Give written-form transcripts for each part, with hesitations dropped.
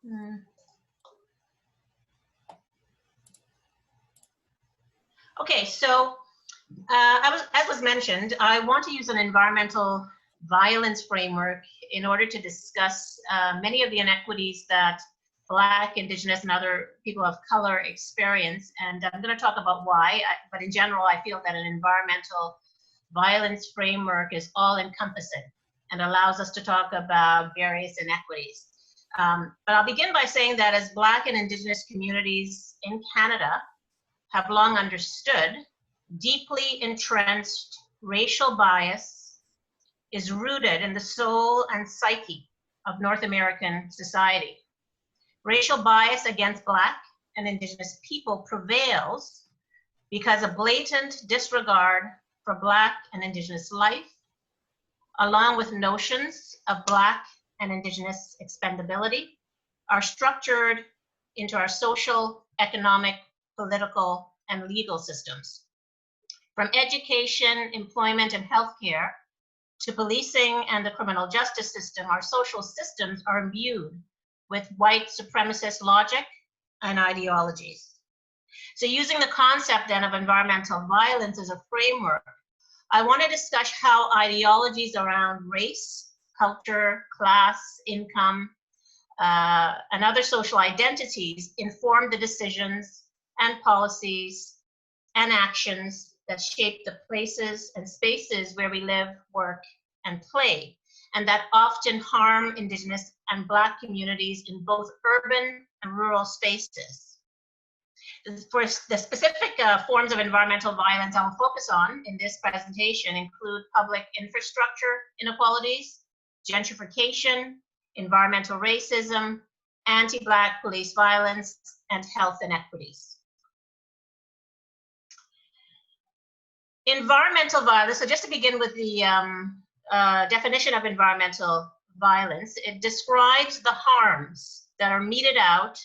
Mm. Okay, so as was mentioned, I want to use an environmental violence framework in order to discuss many of the inequities that Black, Indigenous, and other people of color experience. And I'm going to talk about why, but in general, I feel that an environmental violence framework is all encompassing and allows us to talk about various inequities. But I'll begin by saying that as Black and Indigenous communities in Canada have long understood, deeply entrenched racial bias is rooted in the soul and psyche of North American society. Racial bias against Black and Indigenous people prevails because of blatant disregard for Black and Indigenous life, along with notions of Black and Indigenous expendability, are structured into our social, economic, political, and legal systems. From education, employment, and healthcare to policing and the criminal justice system, our social systems are imbued with white supremacist logic and ideologies. So using the concept then of environmental violence as a framework, I want to discuss how ideologies around race, culture, class, income, and other social identities inform the decisions and policies and actions that shape the places and spaces where we live, work, and play, and that often harm Indigenous and Black communities in both urban and rural spaces. For the specific forms of environmental violence I'll focus on in this presentation include public infrastructure inequalities, gentrification, environmental racism, anti-Black police violence, and health inequities. Environmental violence, so just to begin with the definition of environmental violence, it describes the harms that are meted out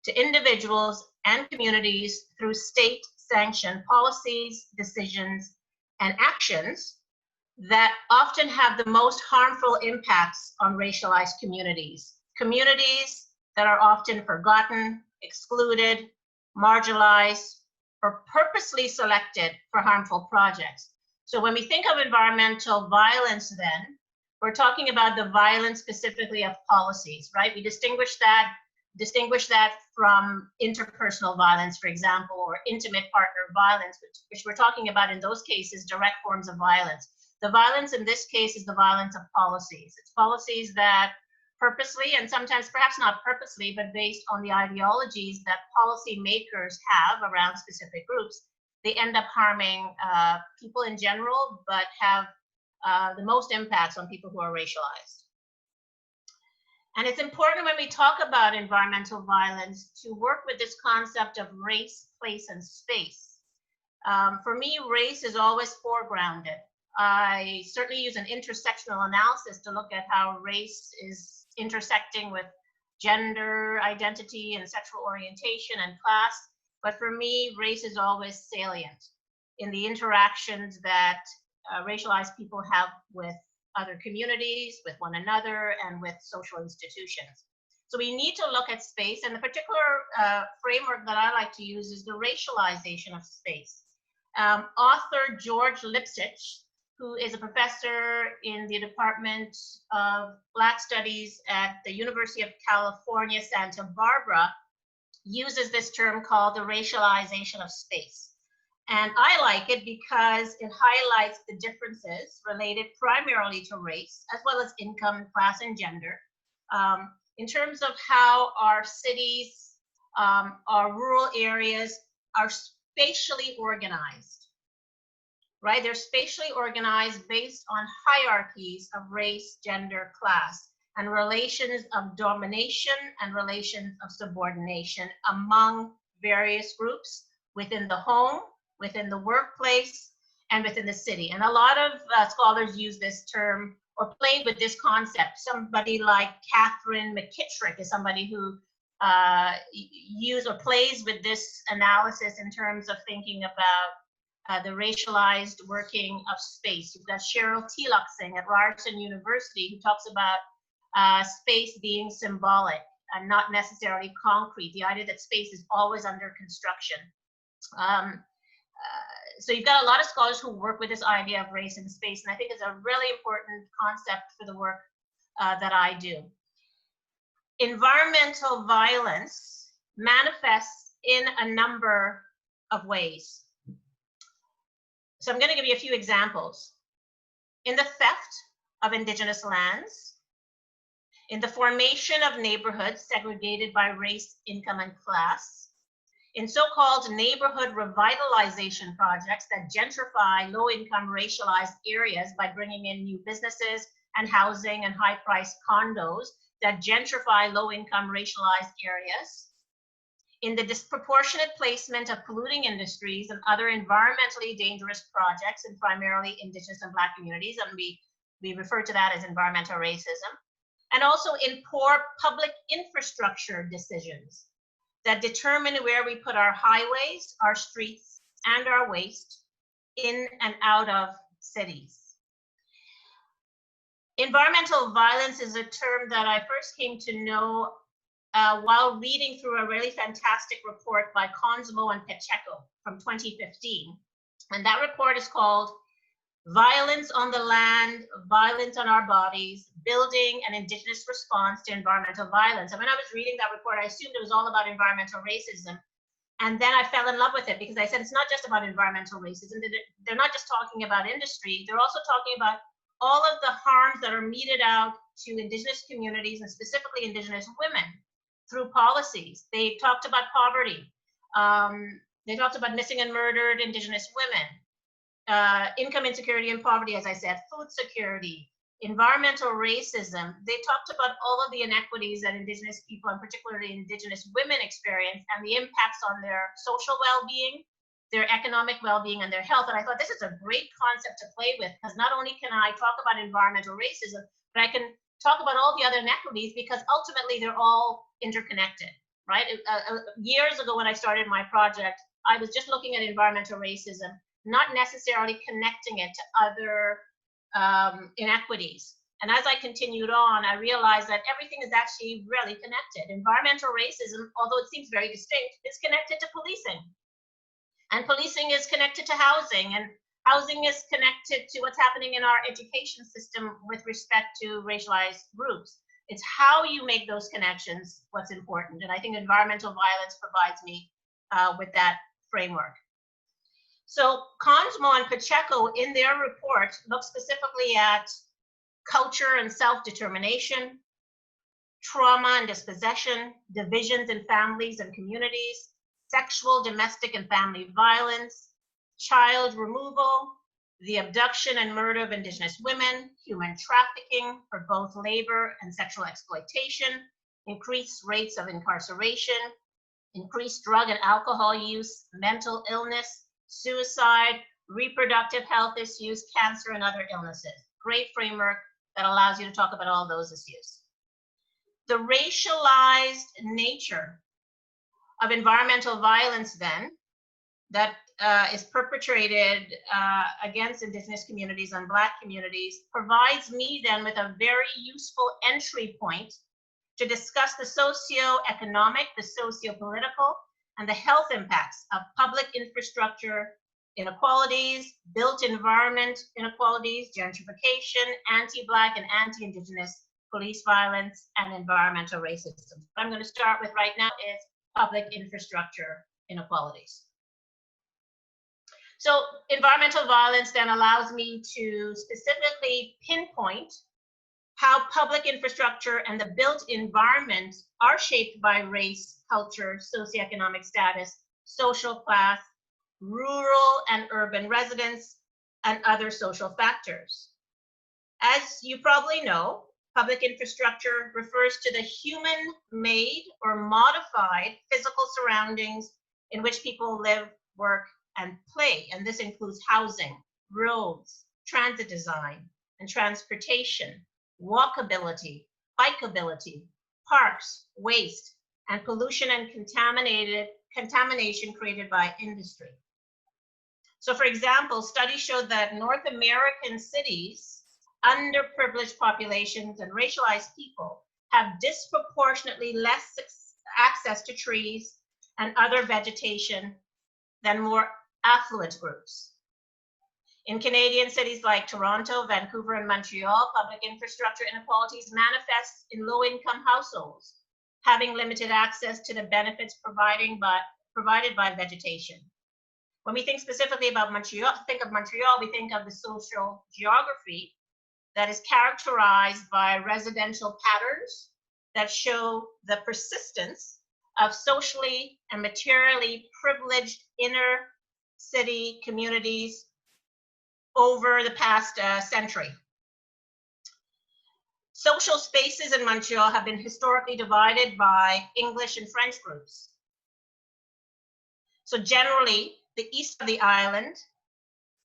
to individuals and communities through state-sanctioned policies, decisions, and actions that often have the most harmful impacts on racialized communities. Communities that are often forgotten, excluded, marginalized, or purposely selected for harmful projects. So when we think of environmental violence then, we're talking about the violence specifically of policies, right? We distinguish that from interpersonal violence, for example, or intimate partner violence, which we're talking about in those cases, direct forms of violence. The violence in this case is the violence of policies. It's policies that purposely, and sometimes perhaps not purposely, but based on the ideologies that policymakers have around specific groups, they end up harming people in general, but have the most impacts on people who are racialized. And it's important when we talk about environmental violence to work with this concept of race, place, and space. For me, race is always foregrounded. I certainly use an intersectional analysis to look at how race is intersecting with gender identity and sexual orientation and class. But for me, race is always salient in the interactions that racialized people have with other communities, with one another, and with social institutions. So we need to look at space, and the particular framework that I like to use is the racialization of space. Author George Lipsitch, who is a professor in the Department of Black Studies at the University of California, Santa Barbara, uses this term called the racialization of space. And I like it because it highlights the differences related primarily to race, as well as income, class, and gender, in terms of how our cities, our rural areas are spatially organized, right? They're spatially organized based on hierarchies of race, gender, class, and relations of domination and relations of subordination among various groups within the home, within the workplace, and within the city. And a lot of scholars use this term or play with this concept. Somebody like Catherine McKittrick is somebody who use or plays with this analysis in terms of thinking about the racialized working of space. You've got Cheryl Tieluxing at Ryerson University who talks about space being symbolic. and not necessarily concrete, the idea that space is always under construction. So you've got a lot of scholars who work with this idea of race in space, and I think it's a really important concept for the work that I do. Environmental violence manifests in a number of ways. So I'm going to give you a few examples. In the theft of Indigenous lands, in the formation of neighborhoods segregated by race, income, and class, in so-called neighborhood revitalization projects that gentrify low-income racialized areas by bringing in new businesses and housing and high-priced condos that gentrify low-income racialized areas, in the disproportionate placement of polluting industries and other environmentally dangerous projects in primarily Indigenous and Black communities, and we refer to that as environmental racism, and also in poor public infrastructure decisions that determine where we put our highways, our streets, and our waste in and out of cities. Environmental violence is a term that I first came to know while reading through a really fantastic report by Consmo and Pacheco from 2015. And that report is called Violence on the Land, Violence on Our Bodies, Building an Indigenous Response to Environmental Violence. And when I was reading that report, I assumed it was all about environmental racism. And then I fell in love with it because I said it's not just about environmental racism. They're not just talking about industry, they're also talking about all of the harms that are meted out to Indigenous communities and specifically Indigenous women through policies. They talked about poverty. They talked about missing and murdered Indigenous women. Income insecurity and poverty, as I said, food security, environmental racism. They talked about all of the inequities that Indigenous people, and particularly Indigenous women, experience and the impacts on their social well-being, their economic well-being, and their health. And I thought this is a great concept to play with, because not only can I talk about environmental racism, but I can talk about all the other inequities, because ultimately they're all interconnected, right? Years ago when I started my project, I was just looking at environmental racism, not necessarily connecting it to other inequities. And as I continued on, I realized that everything is actually really connected. Environmental racism, although it seems very distinct, is connected to policing. And policing is connected to housing, and housing is connected to what's happening in our education system with respect to racialized groups. It's how you make those connections what's important. And I think environmental violence provides me with that framework. So Consmo and Pacheco in their report look specifically at culture and self-determination, trauma and dispossession, divisions in families and communities, sexual, domestic, and family violence, child removal, the abduction and murder of Indigenous women, human trafficking for both labor and sexual exploitation, increased rates of incarceration, increased drug and alcohol use, mental illness, suicide, reproductive health issues, cancer, and other illnesses. Great framework that allows you to talk about all those issues. The racialized nature of environmental violence then that is perpetrated against Indigenous communities and Black communities provides me then with a very useful entry point to discuss the socio-economic, the socio-political, and the health impacts of public infrastructure inequalities, built environment inequalities, gentrification, anti-Black and anti-Indigenous police violence, and environmental racism. What I'm going to start with right now is public infrastructure inequalities. So environmental violence then allows me to specifically pinpoint how public infrastructure and the built environment are shaped by race, culture, socioeconomic status, social class, rural and urban residents, and other social factors. As you probably know, public infrastructure refers to the human-made or modified physical surroundings in which people live, work, and play. And this includes housing, roads, transit design, and transportation, walkability, bikeability, parks, waste, and pollution and contamination created by industry. So for example, studies show that North American cities, underprivileged populations, and racialized people have disproportionately less access to trees and other vegetation than more affluent groups. In Canadian cities like Toronto, Vancouver, and Montreal, public infrastructure inequalities manifest in low-income households, having limited access to the benefits provided by vegetation. When we think specifically about Montreal, we think of the social geography that is characterized by residential patterns that show the persistence of socially and materially privileged inner city communities over the past century. Social spaces in Montreal have been historically divided by English and French groups. So generally, the east of the island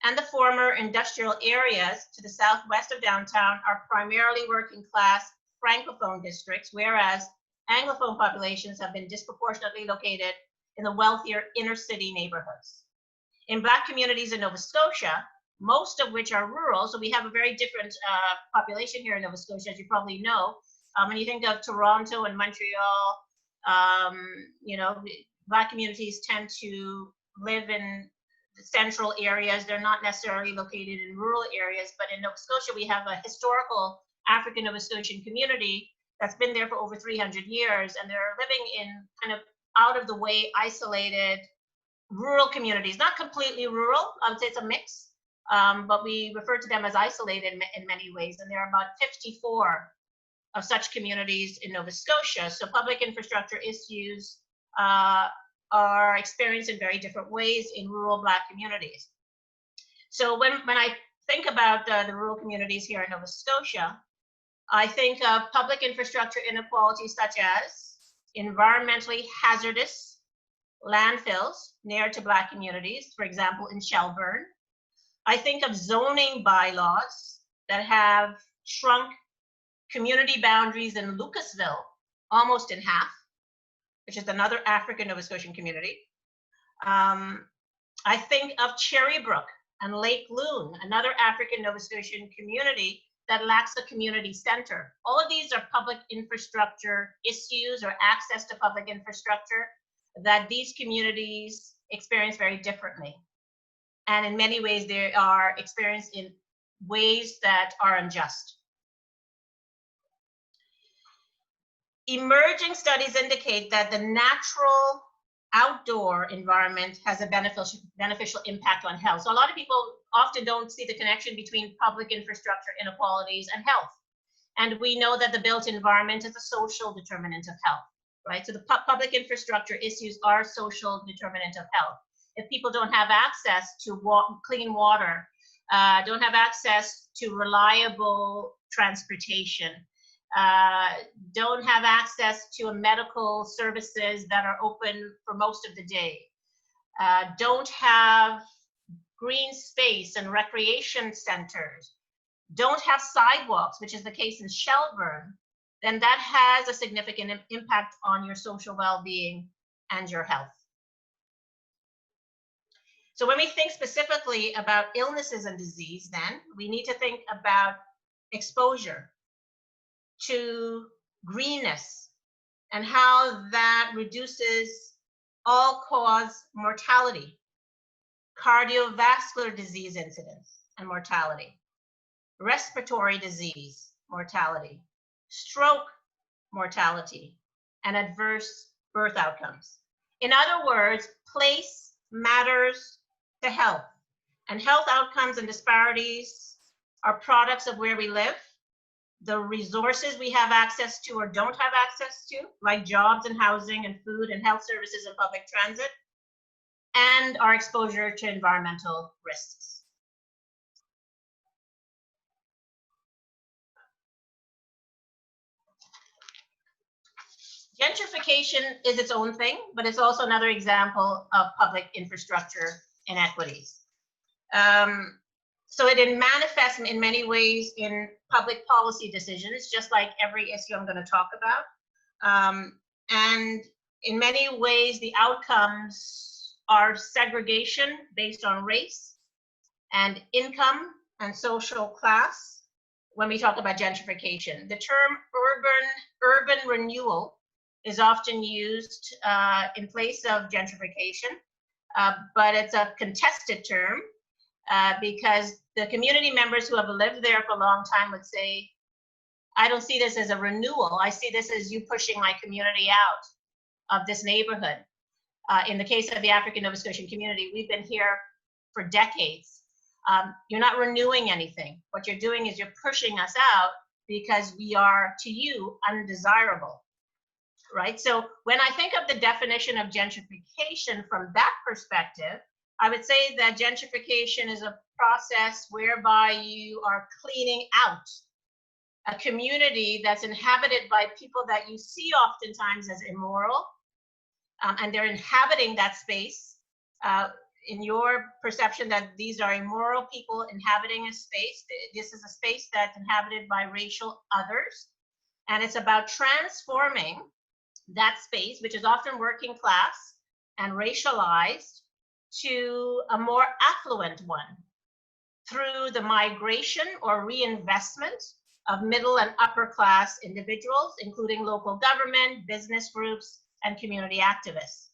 and the former industrial areas to the southwest of downtown are primarily working class Francophone districts, whereas Anglophone populations have been disproportionately located in the wealthier inner city neighborhoods. In Black communities in Nova Scotia, most of which are rural, so we have a very different population here in Nova Scotia, as you probably know. When you think of Toronto and Montreal, you know, Black communities tend to live in the central areas. They're not necessarily located in rural areas, but in Nova Scotia, we have a historical African Nova Scotian community that's been there for over 300 years, and they're living in kind of out of the way, isolated, rural communities, not completely rural. I would say it's a mix, but we refer to them as isolated in many ways, and there are about 54 of such communities in Nova Scotia. So public infrastructure issues are experienced in very different ways in rural Black communities. So when I think about the rural communities here in Nova Scotia, I think of public infrastructure inequalities such as environmentally hazardous landfills near to Black communities, for example, in Shelburne. I think of zoning bylaws that have shrunk community boundaries in Lucasville almost in half, which is another African Nova Scotian community. I think of Cherrybrook and Lake Loon, another African Nova Scotian community that lacks a community center. All of these are public infrastructure issues or access to public infrastructure that these communities experience very differently. And in many ways, they are experienced in ways that are unjust. Emerging studies indicate that the natural outdoor environment has a beneficial impact on health. So a lot of people often don't see the connection between public infrastructure inequalities and health. And we know that the built environment is a social determinant of health, right? So the public infrastructure issues are social determinant of health. If people don't have access to clean water, don't have access to reliable transportation, don't have access to medical services that are open for most of the day, don't have green space and recreation centers, don't have sidewalks, which is the case in Shelburne, then that has a significant impact on your social well-being and your health. So when we think specifically about illnesses and disease, then we need to think about exposure to greenness and how that reduces all-cause mortality, cardiovascular disease incidence and mortality, respiratory disease mortality, stroke mortality, and adverse birth outcomes. In other words, place matters to health, and health outcomes and disparities are products of where we live, the resources we have access to or don't have access to, like jobs and housing and food and health services and public transit, and our exposure to environmental risks. Gentrification is its own thing, but it's also another example of public infrastructure inequities. So it manifests in many ways in public policy decisions, just like every issue I'm going to talk about. And in many ways, the outcomes are segregation based on race and income and social class, when we talk about gentrification. The term urban renewal is often used in place of gentrification, but it's a contested term because the community members who have lived there for a long time would say, I don't see this as a renewal. I see this as you pushing my community out of this neighborhood. In the case of the African Nova Scotian community, we've been here for decades. You're not renewing anything. What you're doing is you're pushing us out because we are, to you, undesirable, right? So when I think of the definition of gentrification from that perspective, I would say that gentrification is a process whereby you are cleaning out a community that's inhabited by people that you see oftentimes as immoral, and they're inhabiting that space. In your perception that these are immoral people inhabiting a space, this is a space that's inhabited by racial others, and it's about transforming that space, which is often working class and racialized, to a more affluent one through the migration or reinvestment of middle and upper class individuals, including local government, business groups, and community activists.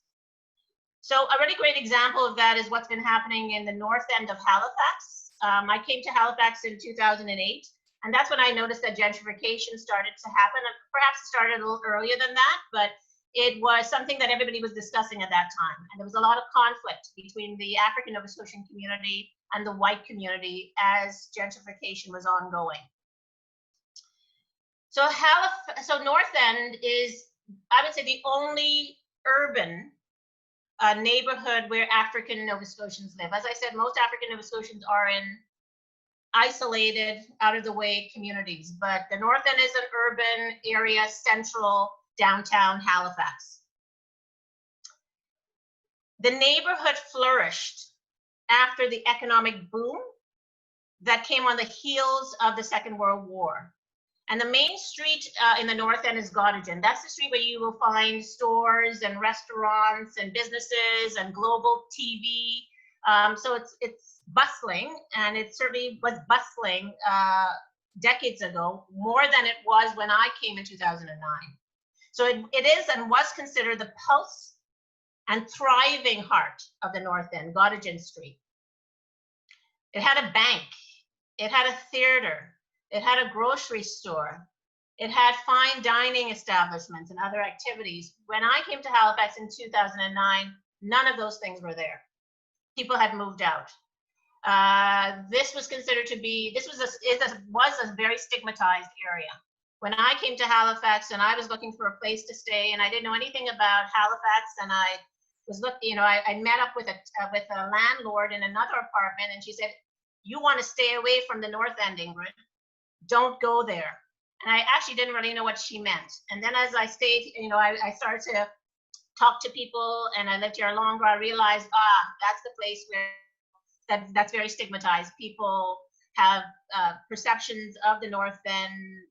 So a really great example of that is what's been happening in the north end of Halifax. I came to Halifax in 2008, and that's when I noticed that gentrification started to happen. Perhaps it started a little earlier than that, but it was something that everybody was discussing at that time. And there was a lot of conflict between the African Nova Scotian community and the white community as gentrification was ongoing. So North End is, I would say, the only urban neighborhood where African Nova Scotians live. As I said, most African Nova Scotians are in isolated, out of the way communities, but the North End is an urban area, central downtown Halifax. The neighborhood flourished after the economic boom that came on the heels of the Second World War. And the main street in the North End is Gottingen. That's the street where you will find stores and restaurants and businesses and global TV. So it's bustling, and it certainly was bustling decades ago, more than it was when I came in 2009. So it is and was considered the pulse and thriving heart of the North End, Gottingen Street. It had a bank, it had a theater, it had a grocery store, it had fine dining establishments and other activities. When I came to Halifax in 2009, none of those things were there. People had moved out. This was considered to be, this was a very stigmatized area. When I came to Halifax and I was looking for a place to stay and I didn't know anything about Halifax, and I was looking, I met up with a landlord in another apartment, and she said, "You want to stay away from the North End, Ingrid. Don't go there." And I actually didn't really know what she meant. And then as I stayed, I started to talk to people, and I lived here longer. I realized, that's the place where that's very stigmatized. People have perceptions of the North End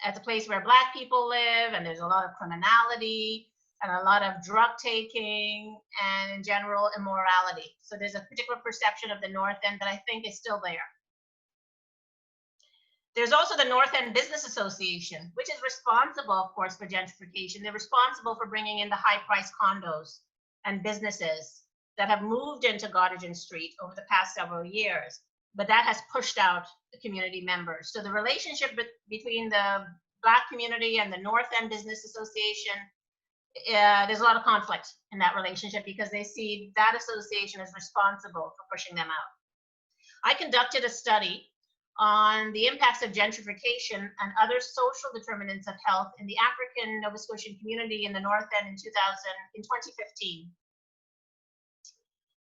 as a place where Black people live, and there's a lot of criminality and a lot of drug taking and in general immorality. So there's a particular perception of the North End that I think is still there. There's also the North End Business Association, which is responsible, of course, for gentrification. They're responsible for bringing in the high-priced condos and businesses that have moved into Gottingen Street over the past several years, but that has pushed out the community members. So the relationship between the Black community and the North End Business Association, there's a lot of conflict in that relationship because they see that association as responsible for pushing them out. I conducted a study on the impacts of gentrification and other social determinants of health in the African Nova Scotian community in the North End in 2015.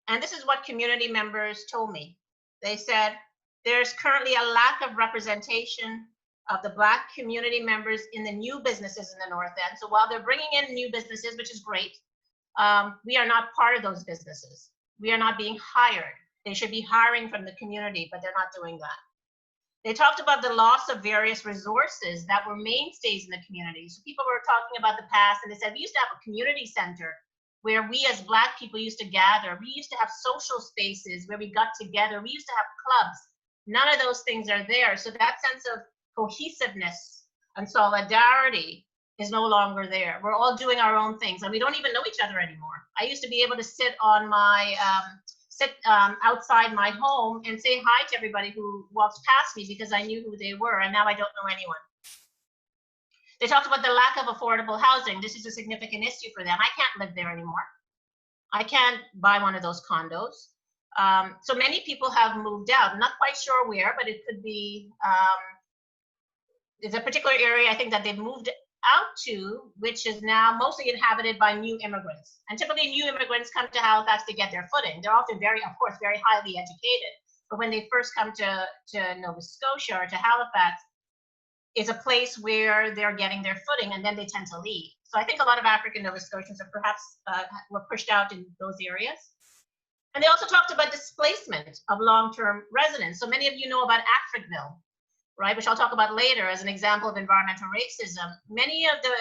And this is what community members told me. They said, there's currently a lack of representation of the Black community members in the new businesses in the North End. So while they're bringing in new businesses, which is great, we are not part of those businesses. We are not being hired. They should be hiring from the community, but they're not doing that. They talked about the loss of various resources that were mainstays in the community. So people were talking about the past, and they said, we used to have a community center where we as Black people used to gather. We used to have social spaces where we got together. We used to have clubs. None of those things are there. So that sense of cohesiveness and solidarity is no longer there. We're all doing our own things and we don't even know each other anymore. I used to be able to sit on my, outside my home and say hi to everybody who walks past me because I knew who they were, and now I don't know anyone. They talked about the lack of affordable housing. This is a significant issue for them. I can't live there anymore. I can't buy one of those condos. So many people have moved out. I'm not quite sure where, but it could be, there's a particular area I think that they've moved out to, which is now mostly inhabited by new immigrants. And typically new immigrants come to Halifax to get their footing. They're often very, of course, very highly educated. But when they first come to Nova Scotia or to Halifax, it's a place where they're getting their footing and then they tend to leave. So I think a lot of African Nova Scotians are perhaps were pushed out in those areas. And they also talked about displacement of long-term residents. So many of you know about Africville, right, which I'll talk about later as an example of environmental racism. Many of the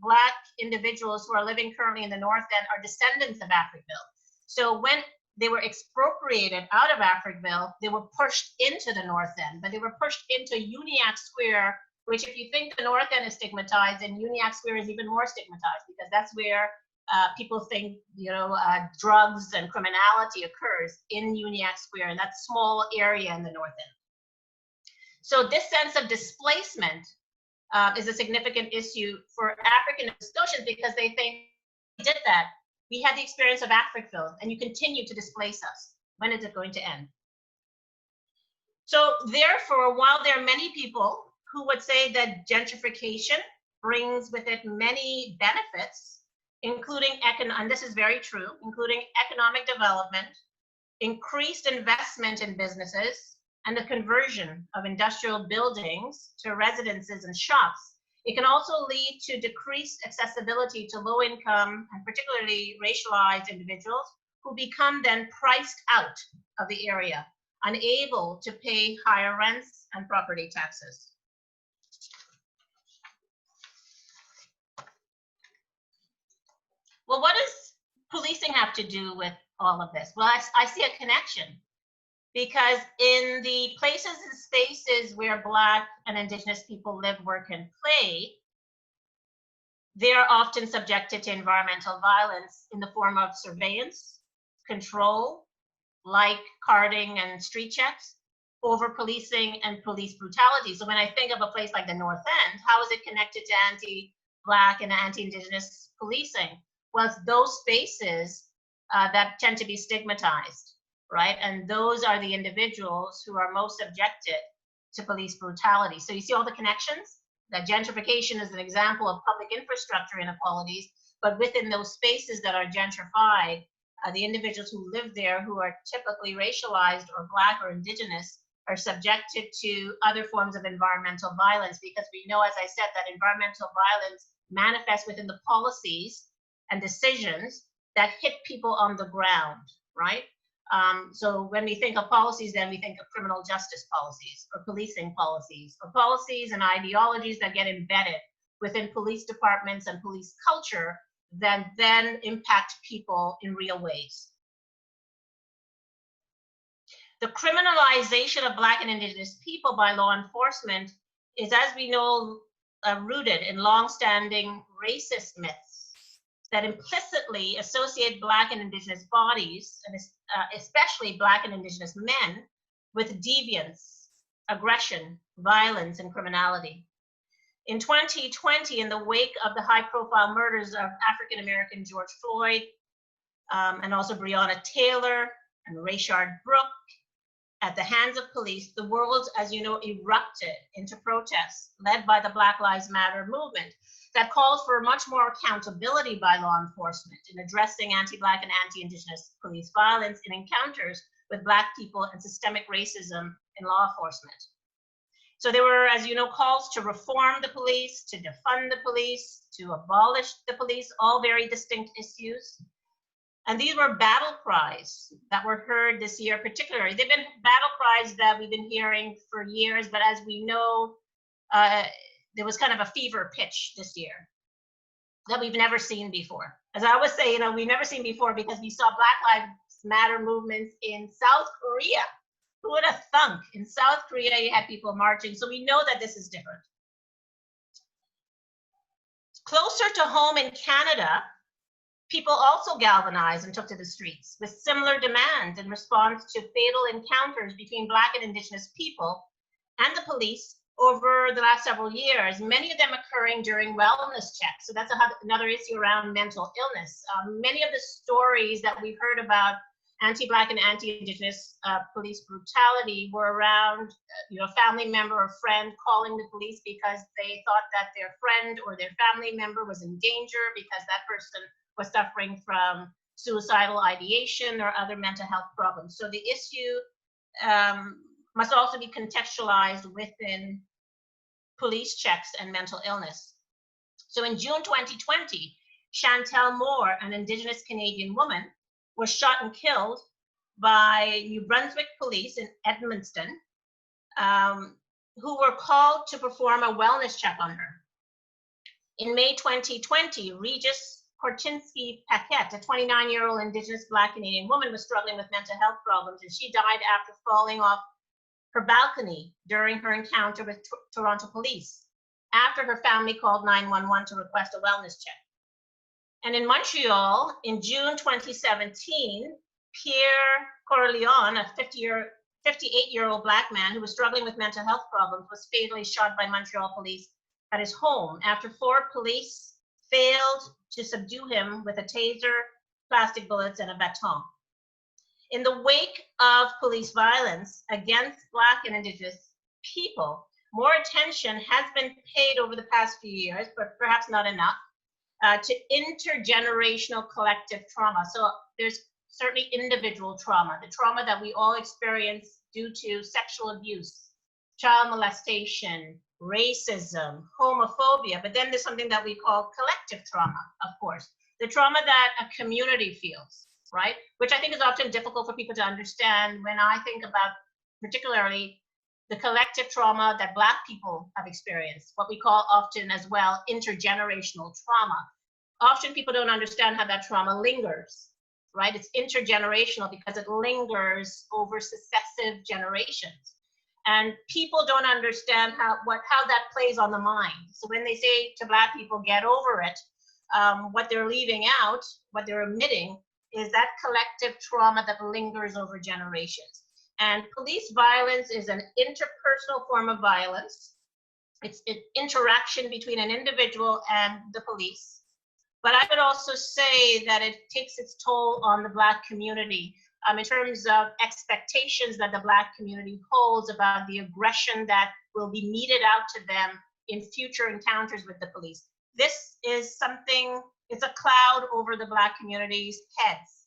Black individuals who are living currently in the North End are descendants of Africville. So when they were expropriated out of Africville, they were pushed into the North End, but they were pushed into Uniacke Square, which if you think the North End is stigmatized, then Uniacke Square is even more stigmatized because that's where people think, drugs and criminality occurs in Uniacke Square, in that small area in the North End. So this sense of displacement is a significant issue for African Nova Scotians because they think, we did that. We had the experience of Africville and you continue to displace us. When is it going to end? So therefore, while there are many people who would say that gentrification brings with it many benefits, including, and this is very true, including economic development, increased investment in businesses, and the conversion of industrial buildings to residences and shops. It can also lead to decreased accessibility to low-income and particularly racialized individuals who become then priced out of the area, unable to pay higher rents and property taxes. Well, what does policing have to do with all of this? Well, I see a connection. Because in the places and spaces where Black and Indigenous people live, work, and play, they are often subjected to environmental violence in the form of surveillance, control, like carding and street checks, over policing and police brutality. So when I think of a place like the North End, how is it connected to anti-Black and anti-Indigenous policing? Well, it's those spaces that tend to be stigmatized. Right? And those are the individuals who are most subjected to police brutality. So you see all the connections? That gentrification is an example of public infrastructure inequalities, but within those spaces that are gentrified, the individuals who live there who are typically racialized or Black or Indigenous are subjected to other forms of environmental violence because we know, as I said, that environmental violence manifests within the policies and decisions that hit people on the ground, right? So when we think of policies, then we think of criminal justice policies or policing policies or policies and ideologies that get embedded within police departments and police culture that then impact people in real ways. The criminalization of Black and Indigenous people by law enforcement is, as we know, rooted in longstanding racist myths that implicitly associate Black and Indigenous bodies, and especially Black and Indigenous men, with deviance, aggression, violence, and criminality. In 2020, in the wake of the high-profile murders of African-American George Floyd, and also Breonna Taylor and Rayshard Brooke, at the hands of police, the world, as you know, erupted into protests led by the Black Lives Matter movement that calls for much more accountability by law enforcement in addressing anti-Black and anti-Indigenous police violence in encounters with Black people and systemic racism in law enforcement. So there were, as you know, calls to reform the police, to defund the police, to abolish the police, all very distinct issues. And these were battle cries that were heard this year particularly. They've been battle cries that we've been hearing for years, but as we know, there was kind of a fever pitch this year that we've never seen before. As I always say, we've never seen before because we saw Black Lives Matter movements in South Korea Who would have thunk? In South Korea, you had people marching, so we know that this is different. Closer to home in Canada, people also galvanized and took to the streets with similar demands in response to fatal encounters between Black and Indigenous people and the police over the last several years, many of them occurring during wellness checks. So that's another issue around mental illness. Many of the stories that we've heard about anti-Black and anti-Indigenous police brutality were around, a family member or friend calling the police because they thought that their friend or their family member was in danger because that person was suffering from suicidal ideation or other mental health problems. So the issue must also be contextualized within police checks and mental illness. So in June 2020, Chantel Moore, an Indigenous Canadian woman, was shot and killed by New Brunswick police in Edmundston, who were called to perform a wellness check on her. In May 2020, Regis Korchinski Paquette, a 29-year-old Indigenous Black Canadian woman, was struggling with mental health problems, and she died after falling off her balcony during her encounter with Toronto police, after her family called 911 to request a wellness check. And in Montreal, in June 2017, Pierre Corleone, a 58-year-old Black man who was struggling with mental health problems, was fatally shot by Montreal police at his home after 4 police failed to subdue him with a taser, plastic bullets, and a baton. In the wake of police violence against Black and Indigenous people, more attention has been paid over the past few years, but perhaps not enough, to intergenerational collective trauma. So there's certainly individual trauma, the trauma that we all experience due to sexual abuse, child molestation, racism, homophobia, but then there's something that we call collective trauma, of course, the trauma that a community feels, right? Which I think is often difficult for people to understand when I think about particularly the collective trauma that Black people have experienced, what we call often as well intergenerational trauma. Often people don't understand how that trauma lingers, right? It's intergenerational because it lingers over successive generations. And people don't understand how that plays on the mind. So when they say to Black people, get over it, what they're leaving out, what they're omitting, is that collective trauma that lingers over generations. And police violence is an interpersonal form of violence. It's an interaction between an individual and the police. But I would also say that it takes its toll on the Black community in terms of expectations that the Black community holds about the aggression that will be meted out to them in future encounters with the police. This is something, it's a cloud over the Black community's heads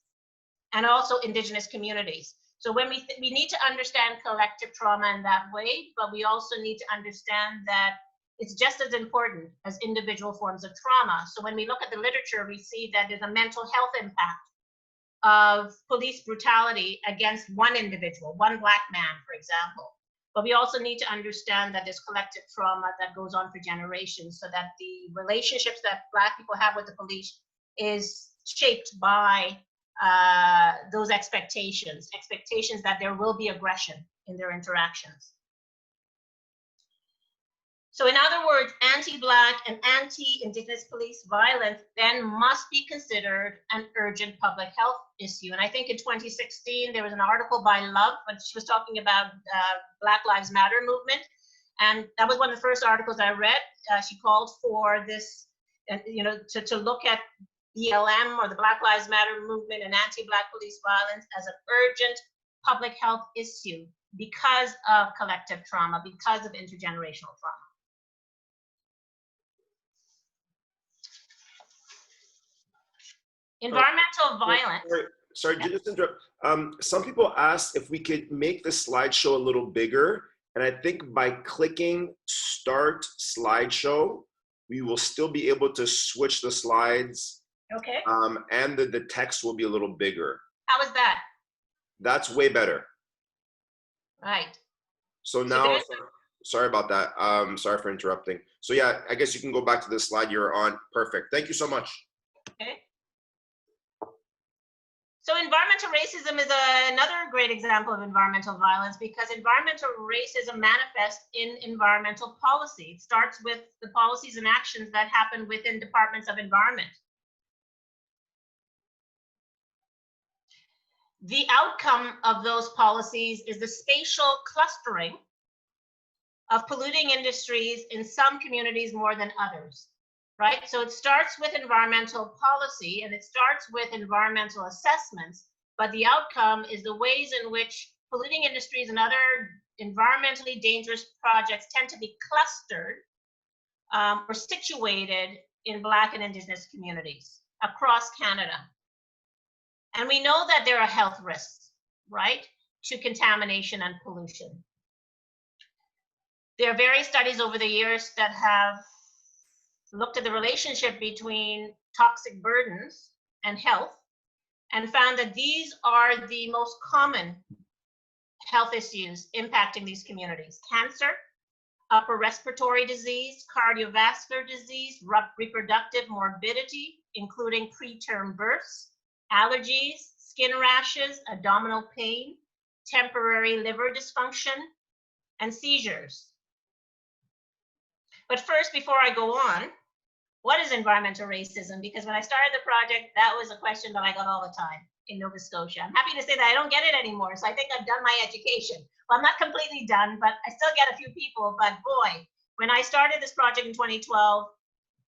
and also Indigenous communities. So when we need to understand collective trauma in that way, but we also need to understand that it's just as important as individual forms of trauma. So when we look at the literature, we see that there's a mental health impact of police brutality against one individual, one Black man, for example. But we also need to understand that there's collective trauma that goes on for generations, so that the relationships that Black people have with the police is shaped by those expectations that there will be aggression in their interactions. So in other words, anti-Black and anti-Indigenous police violence then must be considered an urgent public health issue. And I think in 2016, there was an article by Love, but she was talking about Black Lives Matter movement. And that was one of the first articles I read. She called for this, to look at BLM or the Black Lives Matter movement and anti-Black police violence as an urgent public health issue because of collective trauma, because of intergenerational trauma. Environmental violence. Sorry, just interrupt. Some people asked if we could make the slideshow a little bigger. And I think by clicking Start Slideshow, we will still be able to switch the slides. Okay. And the text will be a little bigger. How is that? That's way better. Right. So now, sorry about that. Sorry for interrupting. So yeah, I guess you can go back to the slide you're on. Perfect. Thank you so much. Okay. So environmental racism is another great example of environmental violence, because environmental racism manifests in environmental policy. It starts with the policies and actions that happen within departments of environment. The outcome of those policies is the spatial clustering of polluting industries in some communities more than others, right? So it starts with environmental policy and it starts with environmental assessments, but the outcome is the ways in which polluting industries and other environmentally dangerous projects tend to be clustered or situated in Black and Indigenous communities across Canada. And we know that there are health risks, right, to contamination and pollution. There are various studies over the years that have looked at the relationship between toxic burdens and health and found that these are the most common health issues impacting these communities: cancer, upper respiratory disease, cardiovascular disease, reproductive morbidity, including preterm births, allergies, skin rashes, abdominal pain, temporary liver dysfunction, and seizures. But first, before I go on, what is environmental racism? Because when I started the project, that was a question that I got all the time in Nova Scotia. I'm happy to say that I don't get it anymore, so I think I've done my education. Well, I'm not completely done, but I still get a few people. But boy, when I started this project in 2012,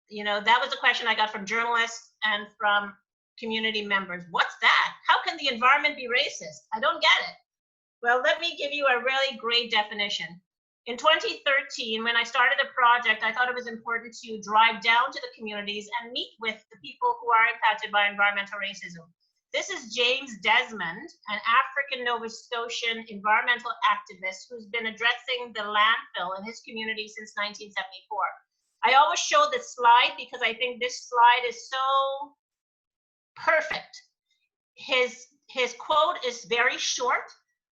you know, that was a question I got from journalists and from community members. What's that? How can the environment be racist? I don't get it. Well, let me give you a really great definition. In 2013, when I started the project, I thought it was important to drive down to the communities and meet with the people who are impacted by environmental racism. This is James Desmond, an African Nova Scotian environmental activist who's been addressing the landfill in his community since 1974. I always show this slide because I think this slide is so perfect. His quote is very short,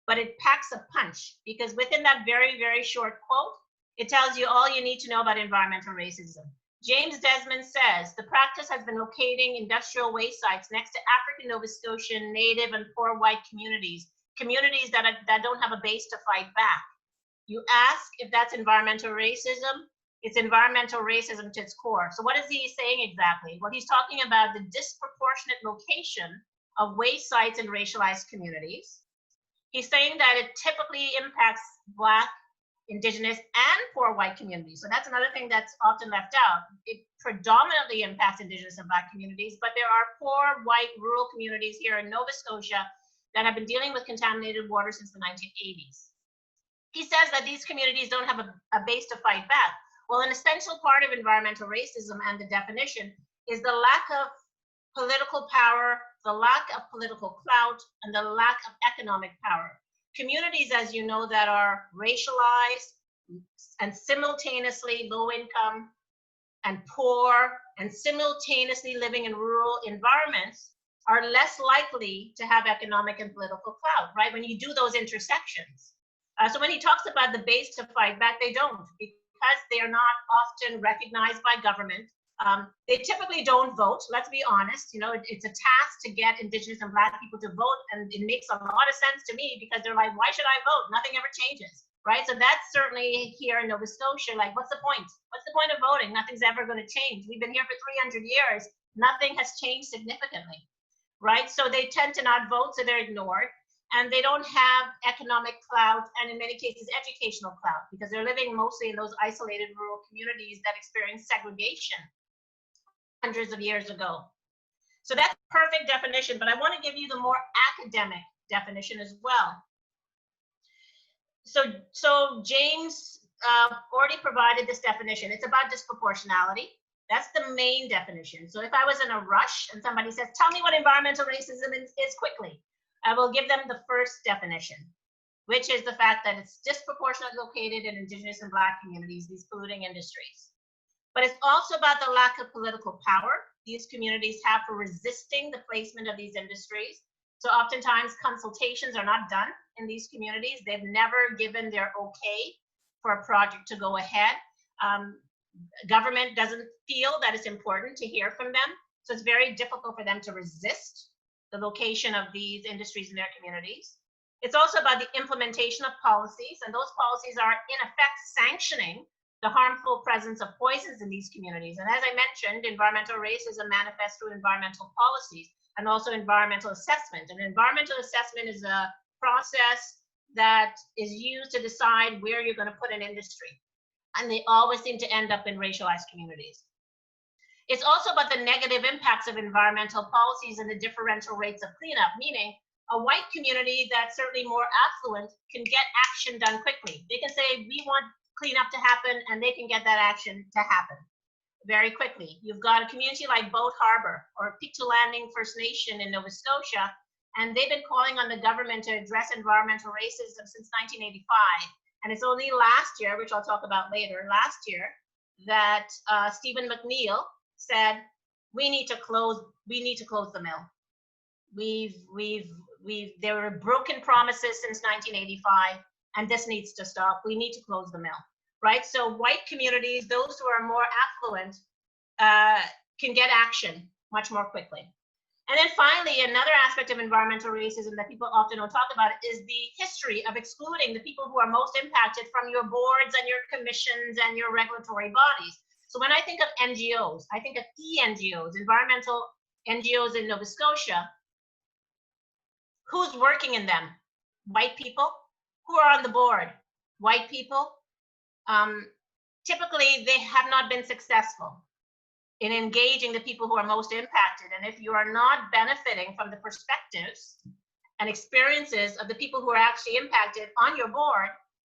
but it packs a punch, because within that very, very short quote, it tells you all you need to know about environmental racism. James Desmond says, the practice has been locating industrial waste sites next to African Nova Scotian Native and poor white communities, communities that don't have a base to fight back. You ask if that's environmental racism, it's environmental racism to its core. So what is he saying exactly? Well, he's talking about the disproportionate location of waste sites in racialized communities. He's saying that it typically impacts Black, Indigenous, and poor white communities. So that's another thing that's often left out. It predominantly impacts Indigenous and Black communities, but there are poor white rural communities here in Nova Scotia that have been dealing with contaminated water since the 1980s. He says that these communities don't have a base to fight back. Well, an essential part of environmental racism and the definition is the lack of political power, the lack of political clout, and the lack of economic power. Communities, as you know, that are racialized and simultaneously low income and poor and simultaneously living in rural environments are less likely to have economic and political clout, right? When you do those intersections. So when he talks about the base to fight back, they don't, because they are not often recognized by government. They typically don't vote, let's be honest. You know, it's a task to get Indigenous and Black people to vote, and it makes a lot of sense to me, because they're like, why should I vote? Nothing ever changes, right? So that's certainly here in Nova Scotia, like, what's the point? What's the point of voting? Nothing's ever going to change. We've been here for 300 years. Nothing has changed significantly, right? So they tend to not vote, so they're ignored. And they don't have economic clout, and in many cases, educational clout, because they're living mostly in those isolated rural communities that experienced segregation hundreds of years ago. So that's a perfect definition, but I want to give you the more academic definition as well. So James already provided this definition. It's about disproportionality. That's the main definition. So if I was in a rush and somebody says, tell me what environmental racism is quickly, I will give them the first definition, which is the fact that it's disproportionately located in Indigenous and Black communities, these polluting industries. But it's also about the lack of political power these communities have for resisting the placement of these industries. So oftentimes consultations are not done in these communities. They've never given their okay for a project to go ahead. Government doesn't feel that it's important to hear from them. So it's very difficult for them to resist the location of these industries in their communities. It's also about the implementation of policies, and those policies are in effect sanctioning the harmful presence of poisons in these communities. And as I mentioned, environmental racism manifests through environmental policies and also environmental assessment. And environmental assessment is a process that is used to decide where you're going to put an industry. And they always seem to end up in racialized communities. It's also about the negative impacts of environmental policies and the differential rates of cleanup, meaning a white community that's certainly more affluent can get action done quickly. They can say, we want cleanup to happen, and they can get that action to happen very quickly. You've got a community like Boat Harbor or Pictou Landing First Nation in Nova Scotia, and they've been calling on the government to address environmental racism since 1985. And it's only last year, which I'll talk about later, last year, that Stephen McNeil said, we need to close the mill. There were broken promises since 1985, and this needs to stop. We need to close the mill, right? So white communities, those who are more affluent, can get action much more quickly. And then finally, another aspect of environmental racism that people often don't talk about is the history of excluding the people who are most impacted from your boards and your commissions and your regulatory bodies. So when I think of NGOs, I think of ENGOs, environmental NGOs in Nova Scotia. Who's working in them? White people. Who are on the board? White people. Typically, they have not been successful in engaging the people who are most impacted. And if you are not benefiting from the perspectives and experiences of the people who are actually impacted on your board,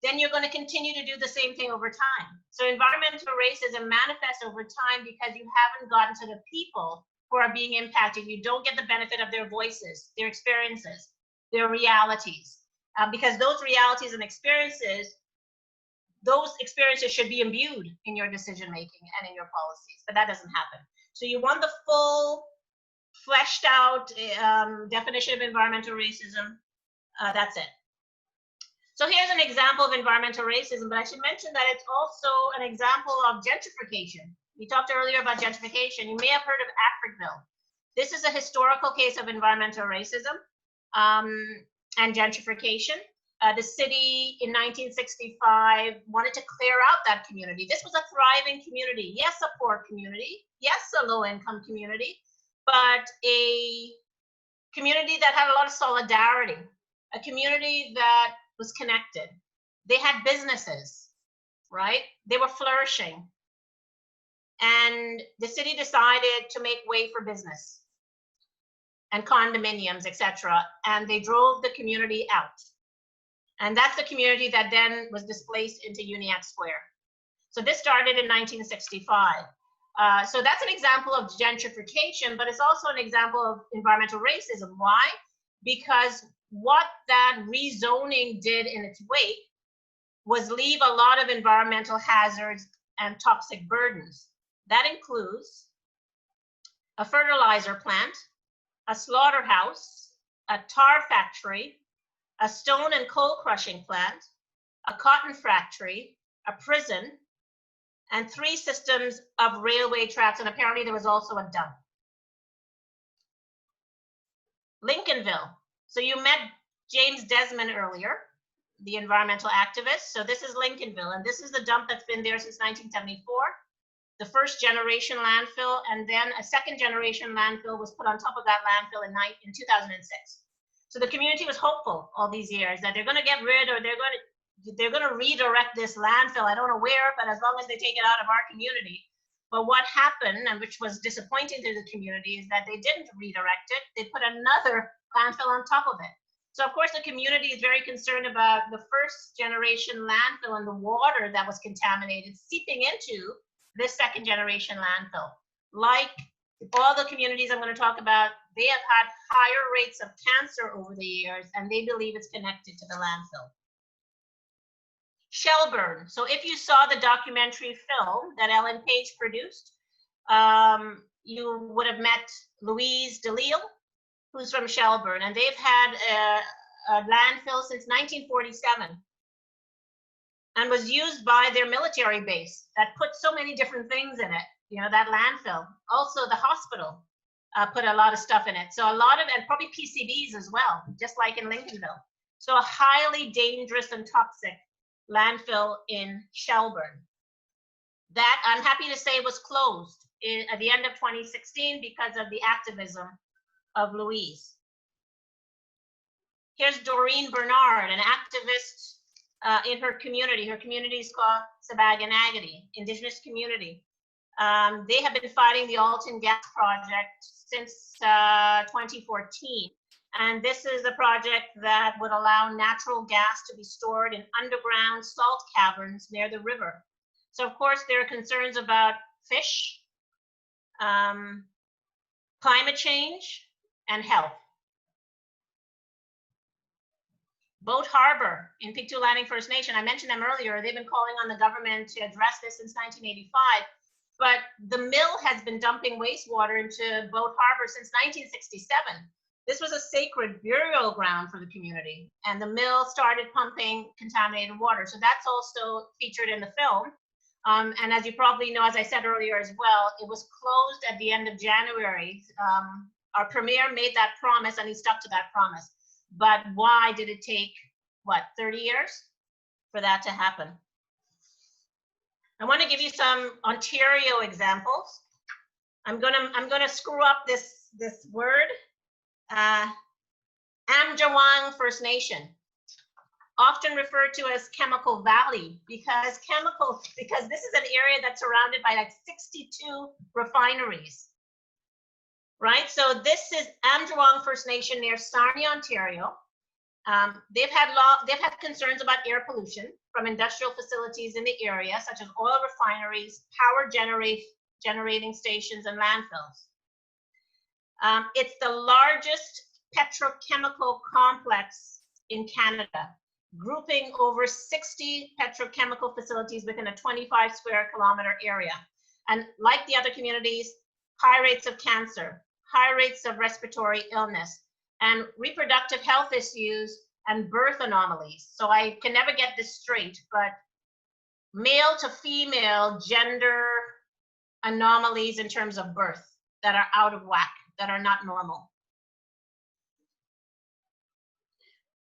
then you're going to continue to do the same thing over time. So environmental racism manifests over time because you haven't gotten to the people who are being impacted. You don't get the benefit of their voices, their experiences, their realities, because those realities and experiences, those experiences should be imbued in your decision making and in your policies, but that doesn't happen. So you want the full fleshed out definition of environmental racism. That's it. So here's an example of environmental racism, but I should mention that it's also an example of gentrification. We talked earlier about gentrification. You may have heard of Africville. This is a historical case of environmental racism and gentrification. The city in 1965 wanted to clear out that community. This was a thriving community. Yes, a poor community. Yes, a low-income community, but a community that had a lot of solidarity, a community that was connected. They had businesses, right? They were flourishing. And the city decided to make way for business and condominiums, etc. And they drove the community out. And that's the community that then was displaced into Uniacke Square. So this started in 1965. So that's an example of gentrification, but it's also an example of environmental racism. Why? Because what that rezoning did in its wake was leave a lot of environmental hazards and toxic burdens. That includes a fertilizer plant, a slaughterhouse, a tar factory, a stone and coal crushing plant, a cotton factory, a prison, and 3 systems of railway tracks, and apparently there was also a dump. Lincolnville. So you met James Desmond earlier, the environmental activist. So this is Lincolnville, and this is the dump that's been there since 1974. The first generation landfill, and then a second generation landfill was put on top of that landfill in 2006. So the community was hopeful all these years that they're going to get rid, or they're going to redirect this landfill. I don't know where, but as long as they take it out of our community. But what happened, and which was disappointing to the community, is that they didn't redirect it. They put another landfill on top of it. So of course the community is very concerned about the first generation landfill and the water that was contaminated seeping into this second generation landfill. Like all the communities I'm going to talk about, they have had higher rates of cancer over the years, and they believe it's connected to the landfill. Shelburne. So if you saw the documentary film that Ellen Page produced, you would have met Louise DeLille, who's from Shelburne, and they've had a landfill since 1947 and was used by their military base that put so many different things in it, you know, that landfill. Also the hospital put a lot of stuff in it. So a lot of, and probably PCBs as well, just like in Lincolnville. So a highly dangerous and toxic landfill in Shelburne. That I'm happy to say was closed at the end of 2016 because of the activism of Louise. Here's Doreen Bernard, an activist in her community. Her community is called Sabaganagati, Indigenous community. They have been fighting the Alton Gas Project since 2014. And this is a project that would allow natural gas to be stored in underground salt caverns near the river. So of course there are concerns about fish, climate change, and health. Boat Harbor in Pictou Landing First Nation, I mentioned them earlier, they've been calling on the government to address this since 1985, but the mill has been dumping wastewater into Boat Harbor since 1967. This was a sacred burial ground for the community, and the mill started pumping contaminated water. So that's also featured in the film. And as you probably know, as I said earlier as well, it was closed at the end of January. Our premier made that promise and he stuck to that promise. But why did it take, what, 30 years for that to happen? I want to give you some Ontario examples. I'm gonna screw up this word. Amjawang First Nation, often referred to as Chemical Valley, because this is an area that's surrounded by like 62 refineries, right? So this is Amjawang First Nation near Sarnia, Ontario. They've had concerns about air pollution from industrial facilities in the area, such as oil refineries, power generating stations, and landfills. It's the largest petrochemical complex in Canada, grouping over 60 petrochemical facilities within a 25 square kilometer area. And like the other communities, high rates of cancer, high rates of respiratory illness, and reproductive health issues and birth anomalies. So I can never get this straight, but male to female gender anomalies in terms of birth that are out of whack, that are not normal.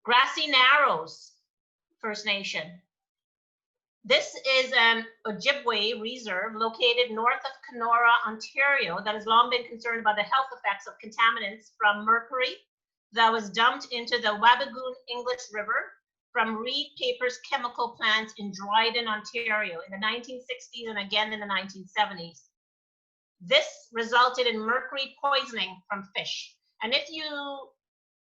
Grassy Narrows First Nation. This is an Ojibwe reserve located north of Kenora, Ontario, that has long been concerned about the health effects of contaminants from mercury that was dumped into the Wabigoon English River from Reed Paper's chemical plants in Dryden, Ontario in the 1960s and again in the 1970s. This resulted in mercury poisoning from fish. And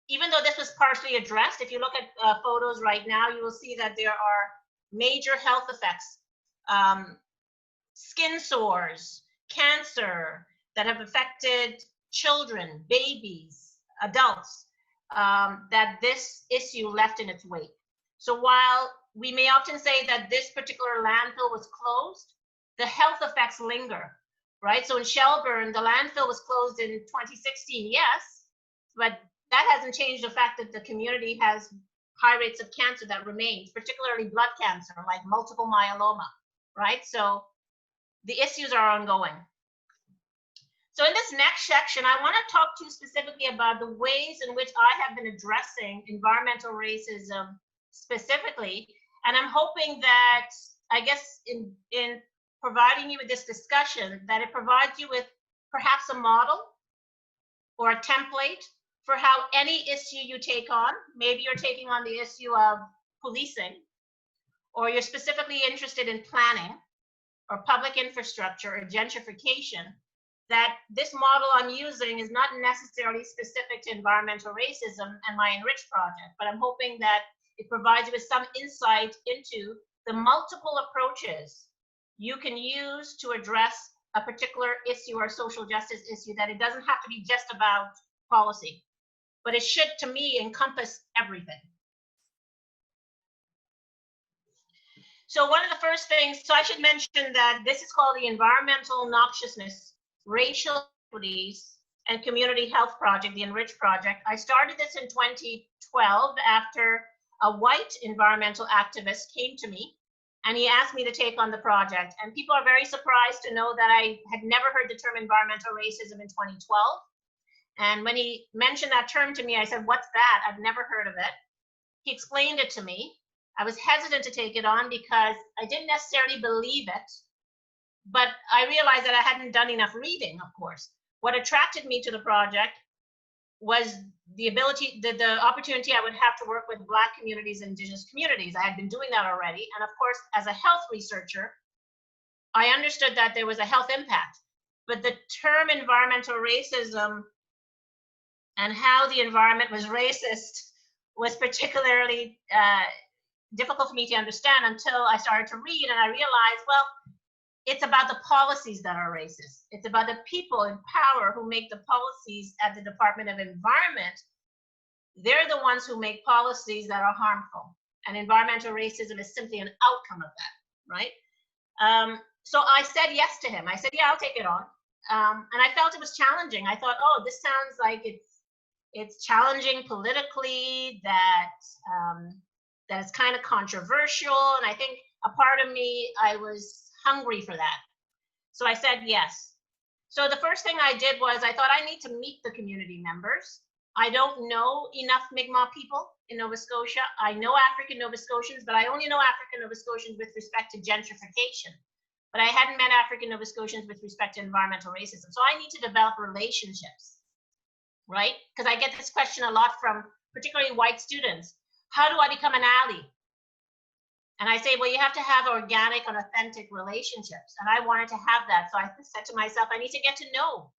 even though this was partially addressed, if you look at photos right now, you will see that there are major health effects, skin sores, cancer that have affected children, babies, adults, that this issue left in its wake. So while we may often say that this particular landfill was closed, the health effects linger, right? So in Shelburne, the landfill was closed in 2016, yes, but that hasn't changed the fact that the community has high rates of cancer that remains, particularly blood cancer, like multiple myeloma, right? So the issues are ongoing. So in this next section, I want to talk to you specifically about the ways in which I have been addressing environmental racism specifically. And I'm hoping that, I guess, in providing you with this discussion, that it provides you with perhaps a model or a template for how any issue you take on, maybe you're taking on the issue of policing, or you're specifically interested in planning or public infrastructure or gentrification, that this model I'm using is not necessarily specific to environmental racism and my Enrich project, but I'm hoping that it provides you with some insight into the multiple approaches you can use to address a particular issue or social justice issue, that it doesn't have to be just about policy, but it should, to me, encompass everything. So one of the first things, so I should mention that this is called the Environmental Noxiousness, Racial Equities, and Community Health Project, the Enrich Project. I started this in 2012 after a white environmental activist came to me and he asked me to take on the project. And people are very surprised to know that I had never heard the term environmental racism in 2012. And when he mentioned that term to me, I said, "What's that? I've never heard of it." He explained it to me. I was hesitant to take it on because I didn't necessarily believe it, but I realized that I hadn't done enough reading, of course. What attracted me to the project was the ability, the opportunity I would have to work with Black communities and Indigenous communities. I had been doing that already. And of course, as a health researcher, I understood that there was a health impact. But the term environmental racism and how the environment was racist was particularly difficult for me to understand until I started to read, and I realized, well, it's about the policies that are racist. It's about the people in power who make the policies at the Department of Environment. They're the ones who make policies that are harmful. And environmental racism is simply an outcome of that, right? So I said yes to him. I said, yeah, I'll take it on. And I felt it was challenging. I thought, oh, this sounds like it's challenging politically, that it's kind of controversial. And I think a part of me, I was hungry for that. So I said yes. So the first thing I did was I thought I need to meet the community members. I don't know enough Mi'kmaq people in Nova Scotia. I know African Nova Scotians, but I only know African Nova Scotians with respect to gentrification. But I hadn't met African Nova Scotians with respect to environmental racism. So I need to develop relationships, right? Because I get this question a lot from particularly white students. How do I become an ally? And I say, well, you have to have organic and authentic relationships. And I wanted to have that. So I said to myself, I need to get to know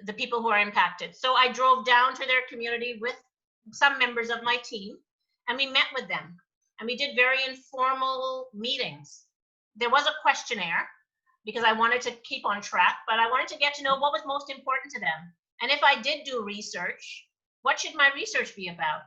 the people who are impacted. So I drove down to their community with some members of my team, and we met with them. And we did very informal meetings. There was a questionnaire because I wanted to keep on track, but I wanted to get to know what was most important to them. And if I did do research, what should my research be about?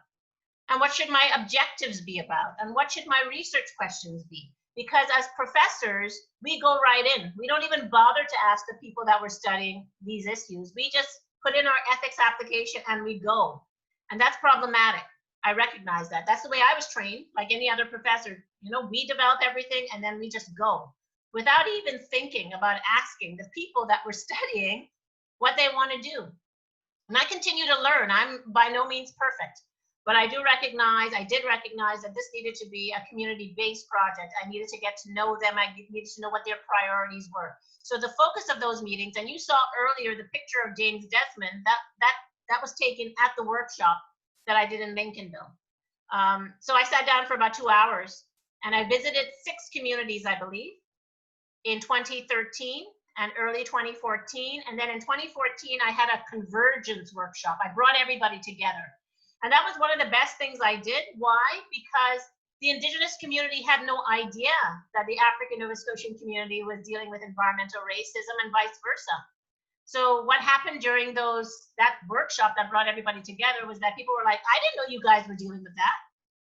And what should my objectives be about? And what should my research questions be? Because as professors, we go right in. We don't even bother to ask the people that were studying these issues. We just put in our ethics application and we go. And that's problematic. I recognize that. That's the way I was trained, like any other professor. You know, we develop everything and then we just go without even thinking about asking the people that were studying what they want to do. And I continue to learn. I'm by no means perfect. But I did recognize that this needed to be a community-based project. I needed to get to know them. I needed to know what their priorities were. So the focus of those meetings, and you saw earlier the picture of James Desmond, that was taken at the workshop that I did in Lincolnville. So I sat down for about 2 hours, and I visited 6 communities, I believe, in 2013 and early 2014. And then in 2014, I had a convergence workshop. I brought everybody together. And that was one of the best things I did. Why? Because the Indigenous community had no idea that the African Nova Scotian community was dealing with environmental racism and vice versa. So what happened during that workshop that brought everybody together was that people were like, I didn't know you guys were dealing with that.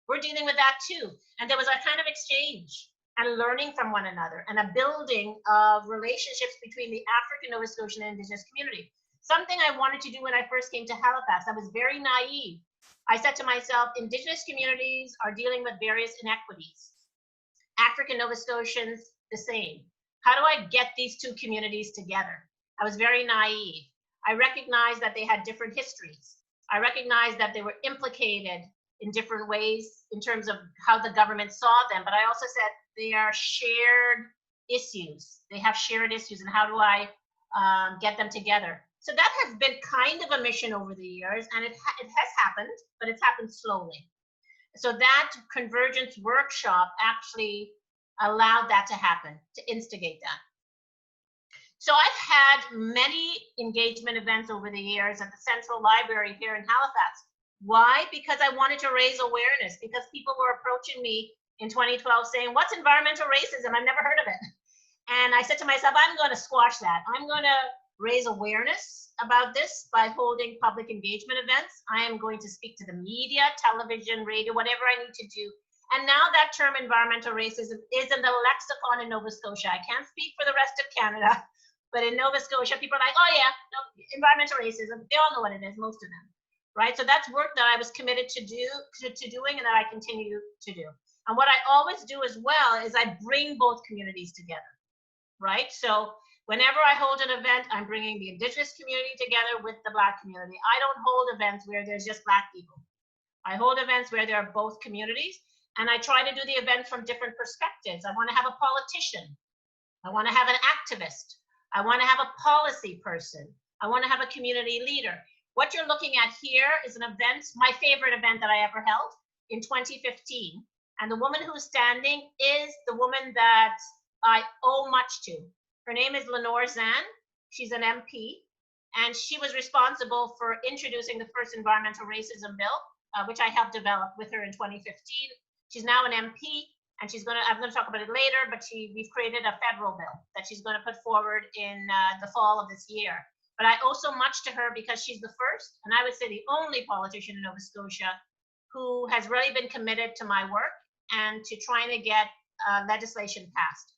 We're dealing with that too. And there was a kind of exchange and learning from one another and a building of relationships between the African Nova Scotian and Indigenous community. Something I wanted to do when I first came to Halifax. I was very naive. I said to myself, Indigenous communities are dealing with various inequities. African Nova Scotians, the same. How do I get these two communities together? I was very naive. I recognized that they had different histories. I recognized that they were implicated in different ways in terms of how the government saw them. But I also said they are shared issues. They have shared issues, and how do I get them together? So that has been kind of a mission over the years, and it has happened, but it's happened slowly. So that convergence workshop actually allowed that to happen, to instigate that. So I've had many engagement events over the years at the Central Library here in Halifax. Why? Because I wanted to raise awareness, because people were approaching me in 2012 saying, what's environmental racism? I've never heard of it. And I said to myself, I'm going to squash that. I'm going to raise awareness about this by holding public engagement events. I am going to speak to the media, television, radio, whatever I need to do. And now that term environmental racism is in the lexicon in Nova Scotia. I can't speak for the rest of Canada, but in Nova Scotia, people are like, oh yeah, no, environmental racism. They all know what it is, most of them, right? So that's work that I was committed to doing and that I continue to do. And what I always do as well is I bring both communities together, right? So Whenever I hold an event, I'm bringing the Indigenous community together with the Black community. I don't hold events where there's just Black people. I hold events where there are both communities, and I try to do the event from different perspectives. I want to have a politician. I want to have an activist. I want to have a policy person. I want to have a community leader. What you're looking at here is an event, my favorite event that I ever held in 2015. And the woman who's standing is the woman that I owe much to. Her name is Lenore Zan. She's an MP, and she was responsible for introducing the first environmental racism bill, which I helped develop with her in 2015. She's now an MP, and I'm going to talk about it later, but we've created a federal bill that she's going to put forward in the fall of this year. But I owe so much to her because she's the first, and I would say the only politician in Nova Scotia who has really been committed to my work and to trying to get legislation passed.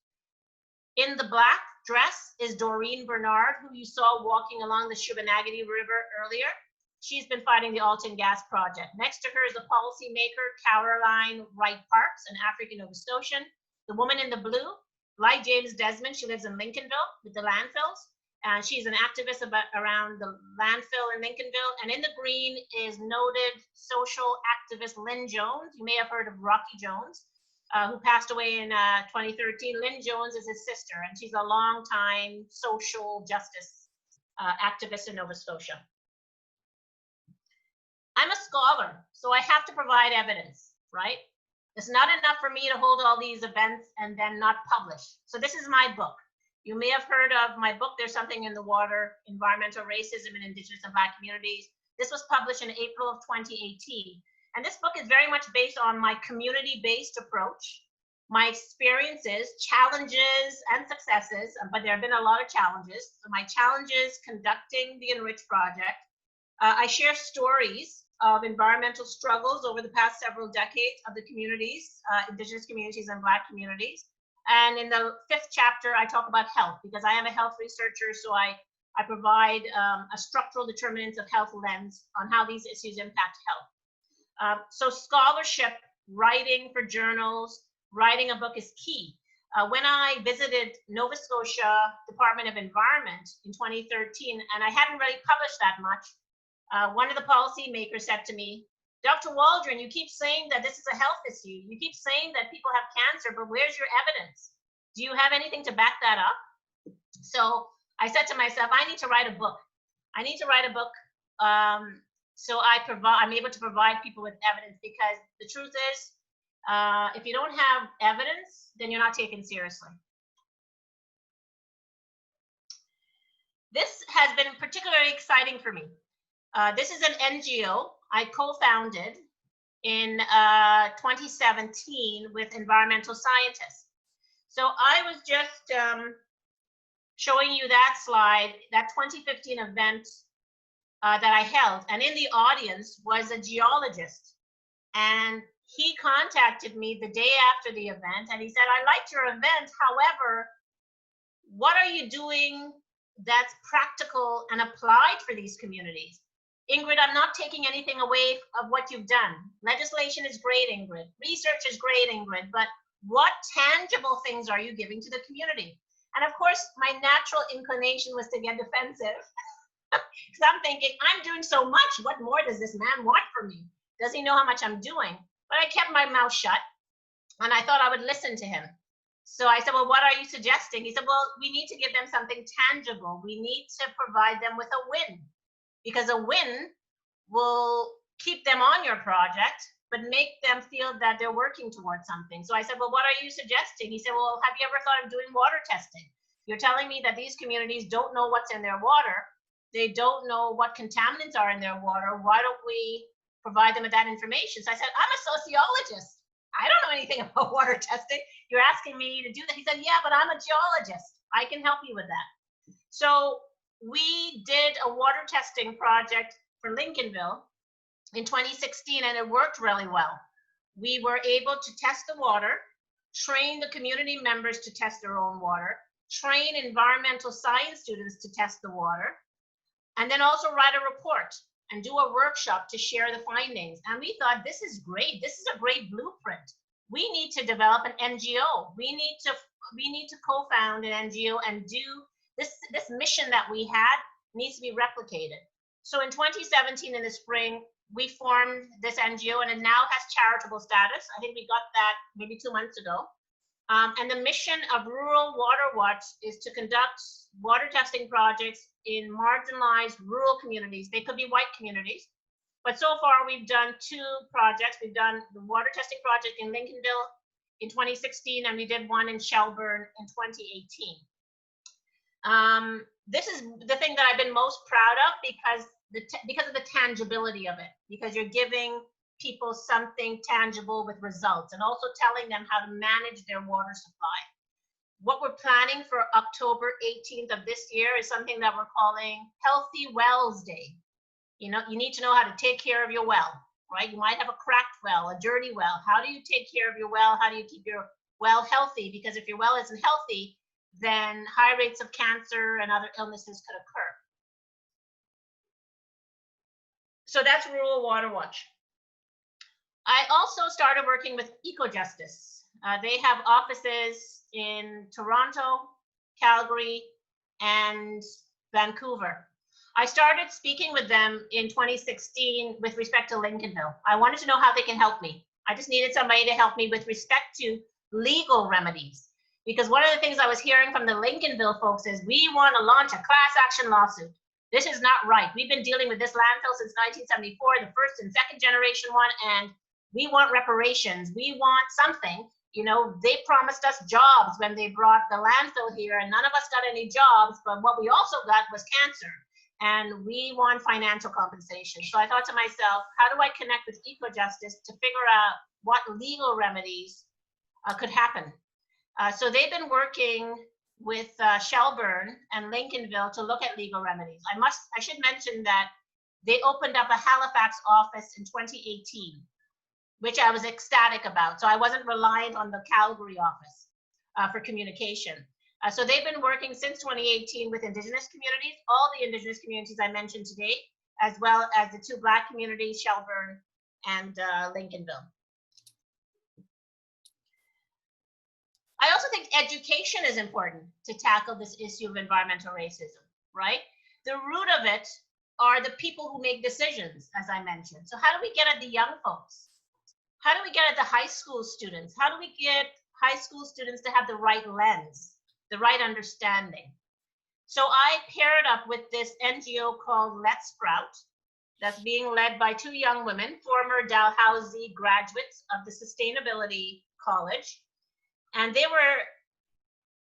In the Black dress is Doreen Bernard, who you saw walking along the Shubenacadie River earlier. She's been fighting the Alton Gas Project. Next to her is a policymaker, Caroline Wright Parks, an African Nova Scotian. The woman in the blue, like James Desmond, she lives in Lincolnville with the landfills. And she's an activist around the landfill in Lincolnville. And in the green is noted social activist Lynn Jones. You may have heard of Rocky Jones, who passed away in 2013. Lynn Jones is his sister, and she's a longtime social justice activist in Nova Scotia. I'm a scholar, so I have to provide evidence, right? It's not enough for me to hold all these events and then not publish. So this is my book. You may have heard of my book, There's Something in the Water, Environmental Racism in Indigenous and Black Communities. This was published in April of 2018. And this book is very much based on my community-based approach, my experiences, challenges, and successes, but there have been a lot of challenges. So my challenges conducting the Enrich Project. I share stories of environmental struggles over the past several decades of the communities, Indigenous communities and Black communities. And in the 5th chapter, I talk about health, because I am a health researcher, so I provide a structural determinants of health lens on how these issues impact health. So scholarship, writing for journals, writing a book is key. When I visited Nova Scotia Department of Environment in 2013, and I hadn't really published that much, one of the policymakers said to me, Dr. Waldron, you keep saying that this is a health issue. You keep saying that people have cancer, but where's your evidence? Do you have anything to back that up? So I said to myself, I need to write a book. I need to write a book so I'm able to provide people with evidence, because the truth is, if you don't have evidence, then you're not taken seriously. This has been particularly exciting for me. This is an NGO I co-founded in 2017 with environmental scientists. So I was just showing you that slide, that 2015 event that I held. And in the audience was a geologist. And he contacted me the day after the event, and he said, I liked your event. However, what are you doing that's practical and applied for these communities? Ingrid, I'm not taking anything away of what you've done. Legislation is great, Ingrid. Research is great, Ingrid. But what tangible things are you giving to the community? And of course, my natural inclination was to get defensive. Because I'm thinking, I'm doing so much. What more does this man want from me? Does he know how much I'm doing? But I kept my mouth shut, and I thought I would listen to him. So I said, well, what are you suggesting? He said, well, we need to give them something tangible. We need to provide them with a win, because a win will keep them on your project, but make them feel that they're working towards something. So I said, well, what are you suggesting? He said, well, have you ever thought of doing water testing? You're telling me that these communities don't know what's in their water. They don't know what contaminants are in their water. Why don't we provide them with that information? So I said, I'm a sociologist. I don't know anything about water testing. You're asking me to do that. He said, yeah, but I'm a geologist. I can help you with that. So we did a water testing project for Lincolnville in 2016, and it worked really well. We were able to test the water, train the community members to test their own water, train environmental science students to test the water, and then also write a report and do a workshop to share the findings. And we thought, this is great. This is a great blueprint. We need to develop an NGO. We need to co-found an NGO and do this mission that we had needs to be replicated. So in 2017, in the spring, we formed this NGO, and it now has charitable status. I think we got that maybe 2 months ago. And the mission of Rural Water Watch is to conduct water testing projects in marginalized rural communities. They could be white communities, but so far we've done 2 projects. We've done the water testing project in Lincolnville in 2016, and we did one in Shelburne in 2018. This is the thing that I've been most proud of because of the tangibility of it, because you're giving people something tangible with results, and also telling them how to manage their water supply. What we're planning for October 18th of this year is something that we're calling Healthy Wells Day. You need to know how to take care of your well, right? You might have a cracked well, a dirty well. How do you take care of your well? How do you keep your well healthy? Because if your well isn't healthy, then high rates of cancer and other illnesses could occur. So that's Rural Water Watch. I also started working with EcoJustice. They have offices in Toronto, Calgary, and Vancouver. I started speaking with them in 2016 with respect to Lincolnville. I wanted to know how they can help me. I just needed somebody to help me with respect to legal remedies. Because one of the things I was hearing from the Lincolnville folks is, we want to launch a class action lawsuit. This is not right. We've been dealing with this landfill since 1974, the first and second generation one, and we want reparations. We want something. They promised us jobs when they brought the landfill here, and none of us got any jobs, but what we also got was cancer, and we want financial compensation. So I thought to myself, how do I connect with EcoJustice to figure out what legal remedies could happen? So they've been working with Shelburne and Lincolnville to look at legal remedies. I should mention that they opened up a Halifax office in 2018, which I was ecstatic about. So I wasn't reliant on the Calgary office for communication. So they've been working since 2018 with Indigenous communities, all the Indigenous communities I mentioned today, as well as the 2 Black communities, Shelburne and Lincolnville. I also think education is important to tackle this issue of environmental racism, right? The root of it are the people who make decisions, as I mentioned. So how do we get at the young folks? How do we get at the high school students? How do we get high school students to have the right lens, the right understanding? So I paired up with this NGO called Let's Sprout, that's being led by 2 young women, former Dalhousie graduates of the Sustainability College. And they were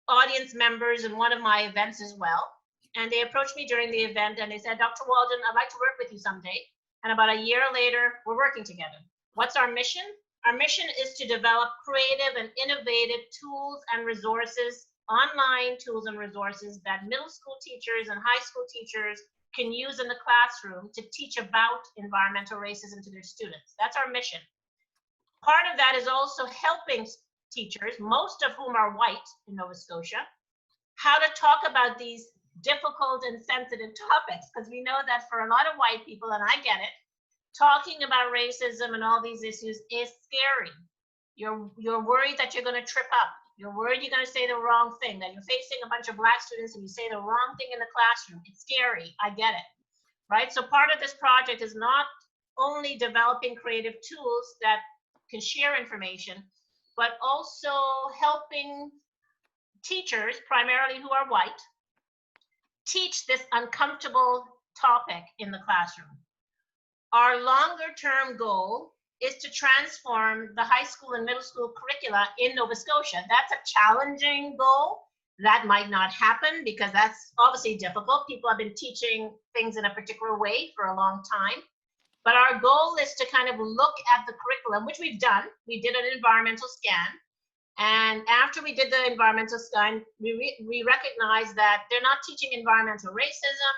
audience members in one of my events as well. And they approached me during the event and they said, Dr. Walden, I'd like to work with you someday. And about a year later, we're working together. What's our mission? Our mission is to develop creative and innovative tools and resources, online tools and resources that middle school teachers and high school teachers can use in the classroom to teach about environmental racism to their students. That's our mission. Part of that is also helping teachers, most of whom are white in Nova Scotia, how to talk about these difficult and sensitive topics, because we know that for a lot of white people, and I get it, talking about racism and all these issues is scary. You're worried that you're going to trip up. You're worried you're going to say the wrong thing, that you're facing a bunch of Black students and you say the wrong thing in the classroom. It's scary. I get it, right? So part of this project is not only developing creative tools that can share information, but also helping teachers, primarily who are white, teach this uncomfortable topic in the classroom. Our longer term goal is to transform the high school and middle school curricula in Nova Scotia. That's a challenging goal. That might not happen because that's obviously difficult. People have been teaching things in a particular way for a long time. But our goal is to kind of look at the curriculum, which we've done. We did an environmental scan. And after we did the environmental scan, we recognized that they're not teaching environmental racism.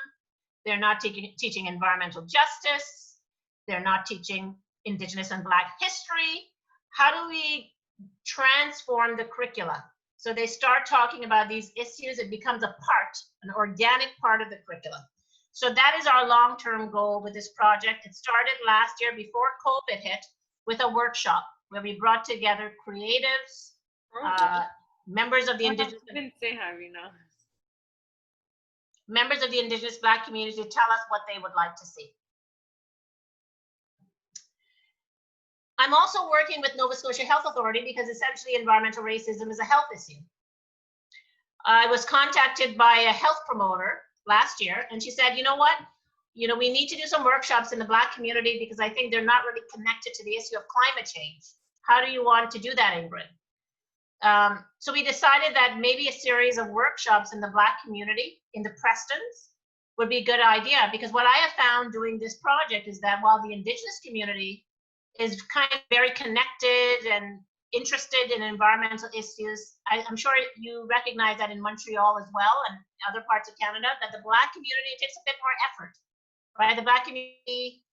They're not teaching environmental justice. They're not teaching Indigenous and Black history. How do we transform the curricula? So they start talking about these issues. It becomes a part, an organic part of the curriculum. So that is our long-term goal with this project. It started last year before COVID hit with a workshop where we brought together creatives, members of the Indigenous. Didn't say Harina. members of the Indigenous Black community to tell us what they would like to see. I'm also working with Nova Scotia Health Authority because essentially environmental racism is a health issue. I was contacted by a health promoter last year, and she said, you know what? You know, we need to do some workshops in the Black community because I think they're not really connected to the issue of climate change. How do you want to do that, Ingrid? So we decided that maybe a series of workshops in the Black community, in the Prestons, would be a good idea, because what I have found doing this project is that while the Indigenous community is kind of very connected and interested in environmental issues, I'm sure you recognize that in Montreal as well and other parts of Canada, that the Black community takes a bit more effort, right? The Black community,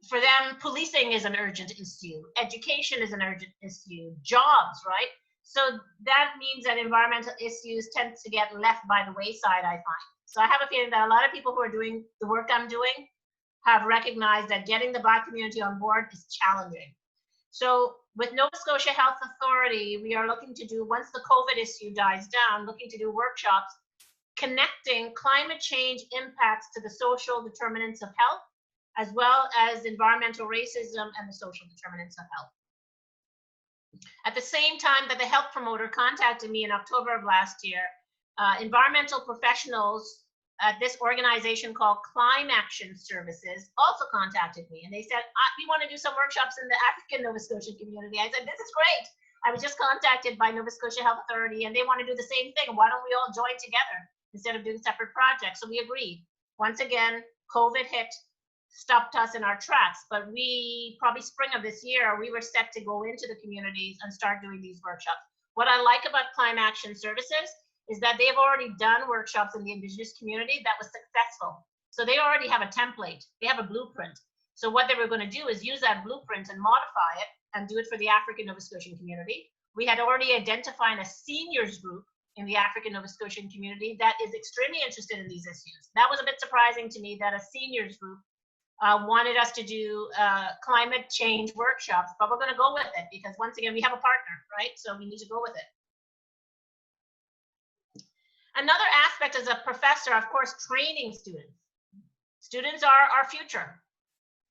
for them, policing is an urgent issue, education is an urgent issue, jobs, right? So that means that environmental issues tend to get left by the wayside, I find. So I have a feeling that a lot of people who are doing the work I'm doing have recognized that getting the Black community on board is challenging. So with Nova Scotia Health Authority, we are looking to do, once the COVID issue dies down, looking to do workshops connecting climate change impacts to the social determinants of health, as well as environmental racism and the social determinants of health. At the same time that the health promoter contacted me in October of last year, environmental professionals at this organization called Climate Action Services also contacted me, and they said, we want to do some workshops in the African Nova Scotian community. I said, this is great. I was just contacted by Nova Scotia Health Authority, and they want to do the same thing. Why don't we all join together instead of doing separate projects? So we agreed. Once again, COVID hit, stopped us in our tracks, but we, probably spring of this year, we were set to go into the communities and start doing these workshops. What I like about Climate Action Services is that they've already done workshops in the Indigenous community that was successful. So they already have a template, they have a blueprint. So what they were going to do is use that blueprint and modify it and do it for the African Nova Scotian community. We had already identified a seniors group in the African Nova Scotian community that is extremely interested in these issues. That was a bit surprising to me that a seniors group wanted us to do climate change workshops, but we're going to go with it because once again, we have a partner, right? So we need to go with it. Another aspect as a professor, of course, training students. Students are our future.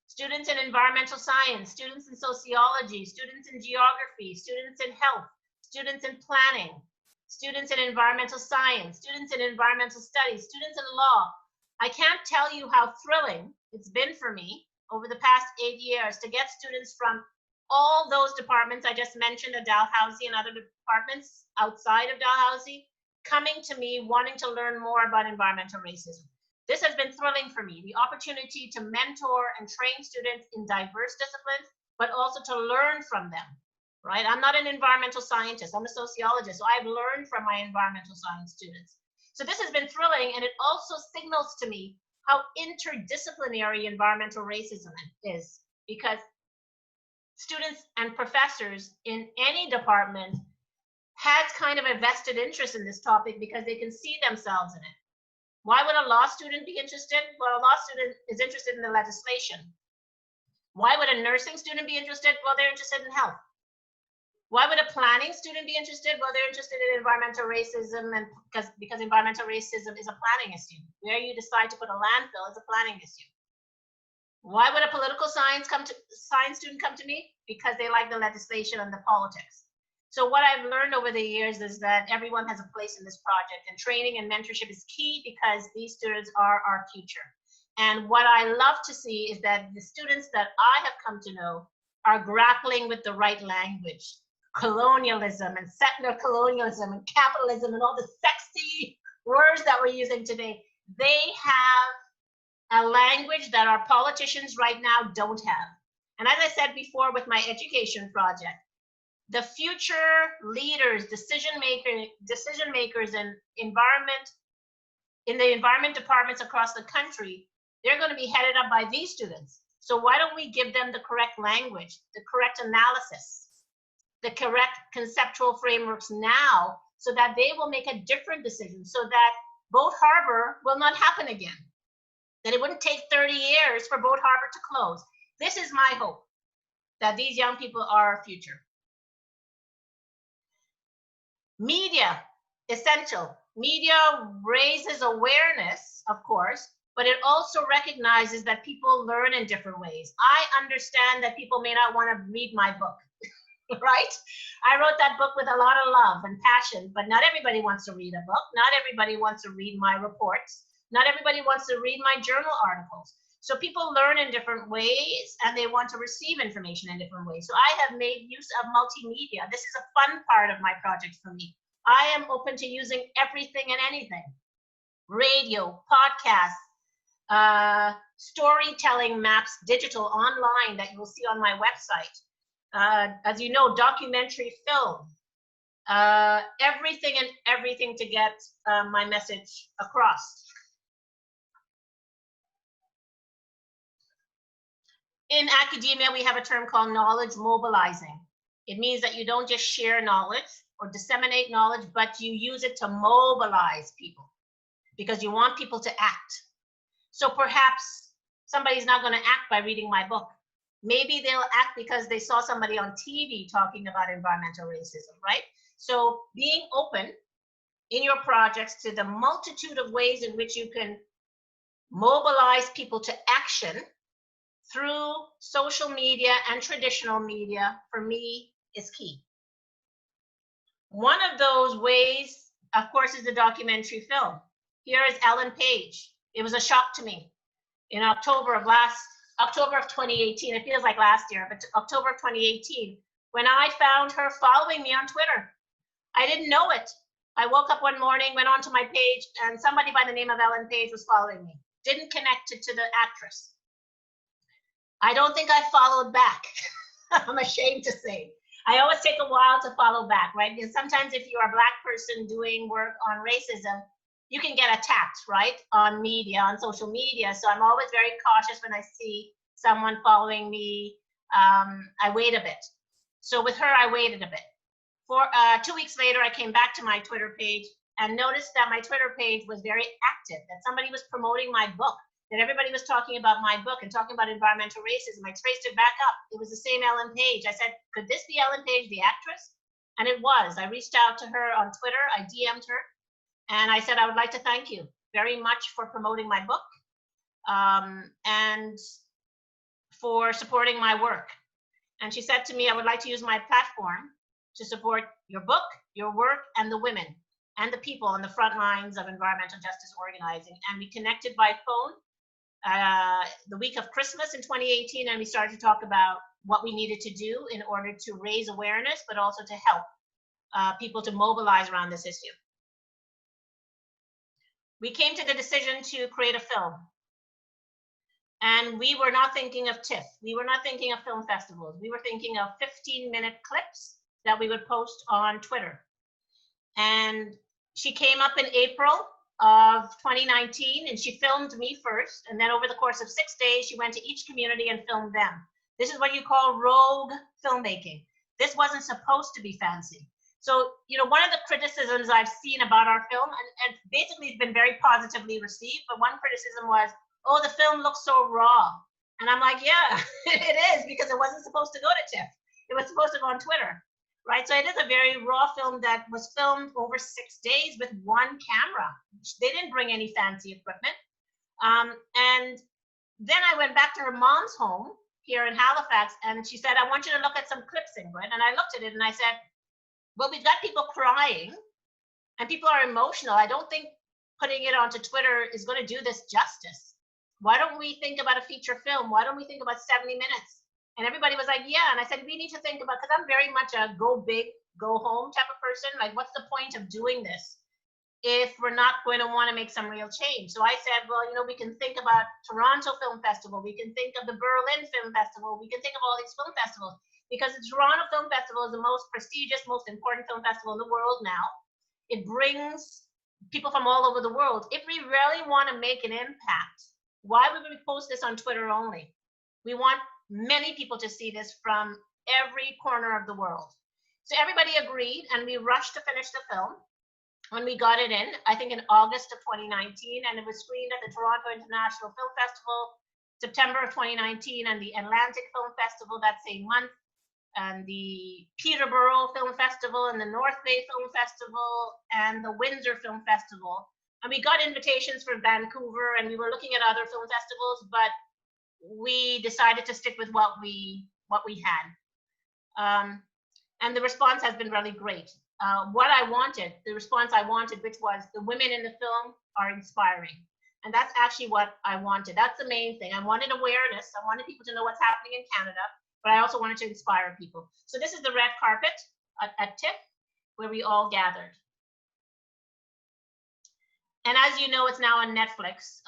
Students in environmental science, students in sociology, students in geography, students in health, students in planning, students in environmental science, students in environmental studies, students in law. I can't tell you how thrilling it's been for me over the past 8 years to get students from all those departments I just mentioned at Dalhousie and other departments outside of Dalhousie coming to me wanting to learn more about environmental racism. This has been thrilling for me, the opportunity to mentor and train students in diverse disciplines, but also to learn from them, right? I'm not an environmental scientist, I'm a sociologist, so I've learned from my environmental science students. So this has been thrilling, and it also signals to me how interdisciplinary environmental racism is, because students and professors in any department has kind of a vested interest in this topic because they can see themselves in it. Why would a law student be interested? Well, a law student is interested in the legislation. Why would a nursing student be interested? Well, they're interested in health. Why would a planning student be interested? Well, they're interested in environmental racism, and because environmental racism is a planning issue. Where you decide to put a landfill is a planning issue. Why would a political science student come to me? Because they like the legislation and the politics. So what I've learned over the years is that everyone has a place in this project, and training and mentorship is key because these students are our future. And what I love to see is that the students that I have come to know are grappling with the right language. Colonialism and settler colonialism and capitalism and all the sexy words that we're using today, they have a language that our politicians right now don't have. And as I said before with my education project, the future leaders, decision makers in the environment departments across the country, they're going to be headed up by these students. So why don't we give them the correct language, the correct analysis, the correct conceptual frameworks now, so that they will make a different decision, so that Boat Harbor will not happen again, that it wouldn't take 30 years for Boat Harbor to close. This is my hope, that these young people are our future. Media, essential. Media raises awareness, of course, but it also recognizes that people learn in different ways. I understand that people may not want to read my book, right? I wrote that book with a lot of love and passion, but not everybody wants to read a book. Not everybody wants to read my reports. Not everybody wants to read my journal articles. So people learn in different ways and they want to receive information in different ways. So I have made use of multimedia. This is a fun part of my project for me. I am open to using everything and anything. Radio, podcasts, storytelling maps, digital, online that you will see on my website. As you know, documentary film, everything to get my message across. In academia, we have a term called knowledge mobilizing. It means that you don't just share knowledge or disseminate knowledge, but you use it to mobilize people because you want people to act. So perhaps somebody's not going to act by reading my book. Maybe they'll act because they saw somebody on TV talking about environmental racism, right? So being open in your projects to the multitude of ways in which you can mobilize people to action through social media and traditional media, for me, is key. One of those ways, of course, is the documentary film. Here is Ellen Page. It was a shock to me. In October of 2018, it feels like last year, but October of 2018, when I found her following me on Twitter. I didn't know it. I woke up one morning, went onto my page, and somebody by the name of Ellen Page was following me. Didn't connect it to the actress. I don't think I followed back. I'm ashamed to say. I always take a while to follow back, right? Because sometimes if you're a Black person doing work on racism, you can get attacked, right? On media, on social media. So I'm always very cautious when I see someone following me. I wait a bit. So with her, I waited a bit. 2 weeks later, I came back to my Twitter page and noticed that my Twitter page was very active, that somebody was promoting my book, that everybody was talking about my book and talking about environmental racism. I traced it back up. It was the same Ellen Page. I said, could this be Ellen Page, the actress? And it was. I reached out to her on Twitter. I DM'd her. And I said, I would like to thank you very much for promoting my book and for supporting my work. And she said to me, I would like to use my platform to support your book, your work, and the women and the people on the front lines of environmental justice organizing. And we connected by phone the week of Christmas in 2018, and we started to talk about what we needed to do in order to raise awareness, but also to help people to mobilize around this issue. We came to the decision to create a film. And we were not thinking of TIFF. We were not thinking of film festivals. We were thinking of 15-minute clips that we would post on Twitter. And she came up in April of 2019, and she filmed me first. And then over the course of 6 days, she went to each community and filmed them. This is what you call rogue filmmaking. This wasn't supposed to be fancy. So, you know, one of the criticisms I've seen about our film, and basically it's been very positively received, but one criticism was, oh, the film looks so raw. And I'm like, yeah, it is, because it wasn't supposed to go to TIFF. It was supposed to go on Twitter, right? So it is a very raw film that was filmed over 6 days with one camera. They didn't bring any fancy equipment. And then I went back to her mom's home here in Halifax, and she said, I want you to look at some clips, Ingrid. And I looked at it and I said, well, we've got people crying and people are emotional. I don't think putting it onto Twitter is going to do this justice. Why don't we think about a feature film? Why don't we think about 70 minutes? And everybody was like, yeah. And I said, we need to think about, because I'm very much a go big, go home type of person. Like, what's the point of doing this if we're not going to want to make some real change? So I said, well, you know, we can think about Toronto Film Festival. We can think of the Berlin Film Festival. We can think of all these film festivals, because the Toronto Film Festival is the most prestigious, most important film festival in the world now. It brings people from all over the world. If we really want to make an impact, why would we post this on Twitter only? We want many people to see this from every corner of the world. So everybody agreed, and we rushed to finish the film. When we got it in, I think in August of 2019, and it was screened at the Toronto International Film Festival, September of 2019, and the Atlantic Film Festival that same month. and the Peterborough Film Festival and the North Bay Film Festival and the Windsor Film Festival. And we got invitations for Vancouver, and we were looking at other film festivals, but we decided to stick with what we had. And the response has been really great. What I wanted, the response I wanted, which was the women in the film are inspiring. And that's actually what I wanted. That's the main thing. I wanted awareness. I wanted people to know what's happening in Canada, but I also wanted to inspire people. So this is the red carpet at TIFF, where we all gathered. And as you know, it's now on Netflix,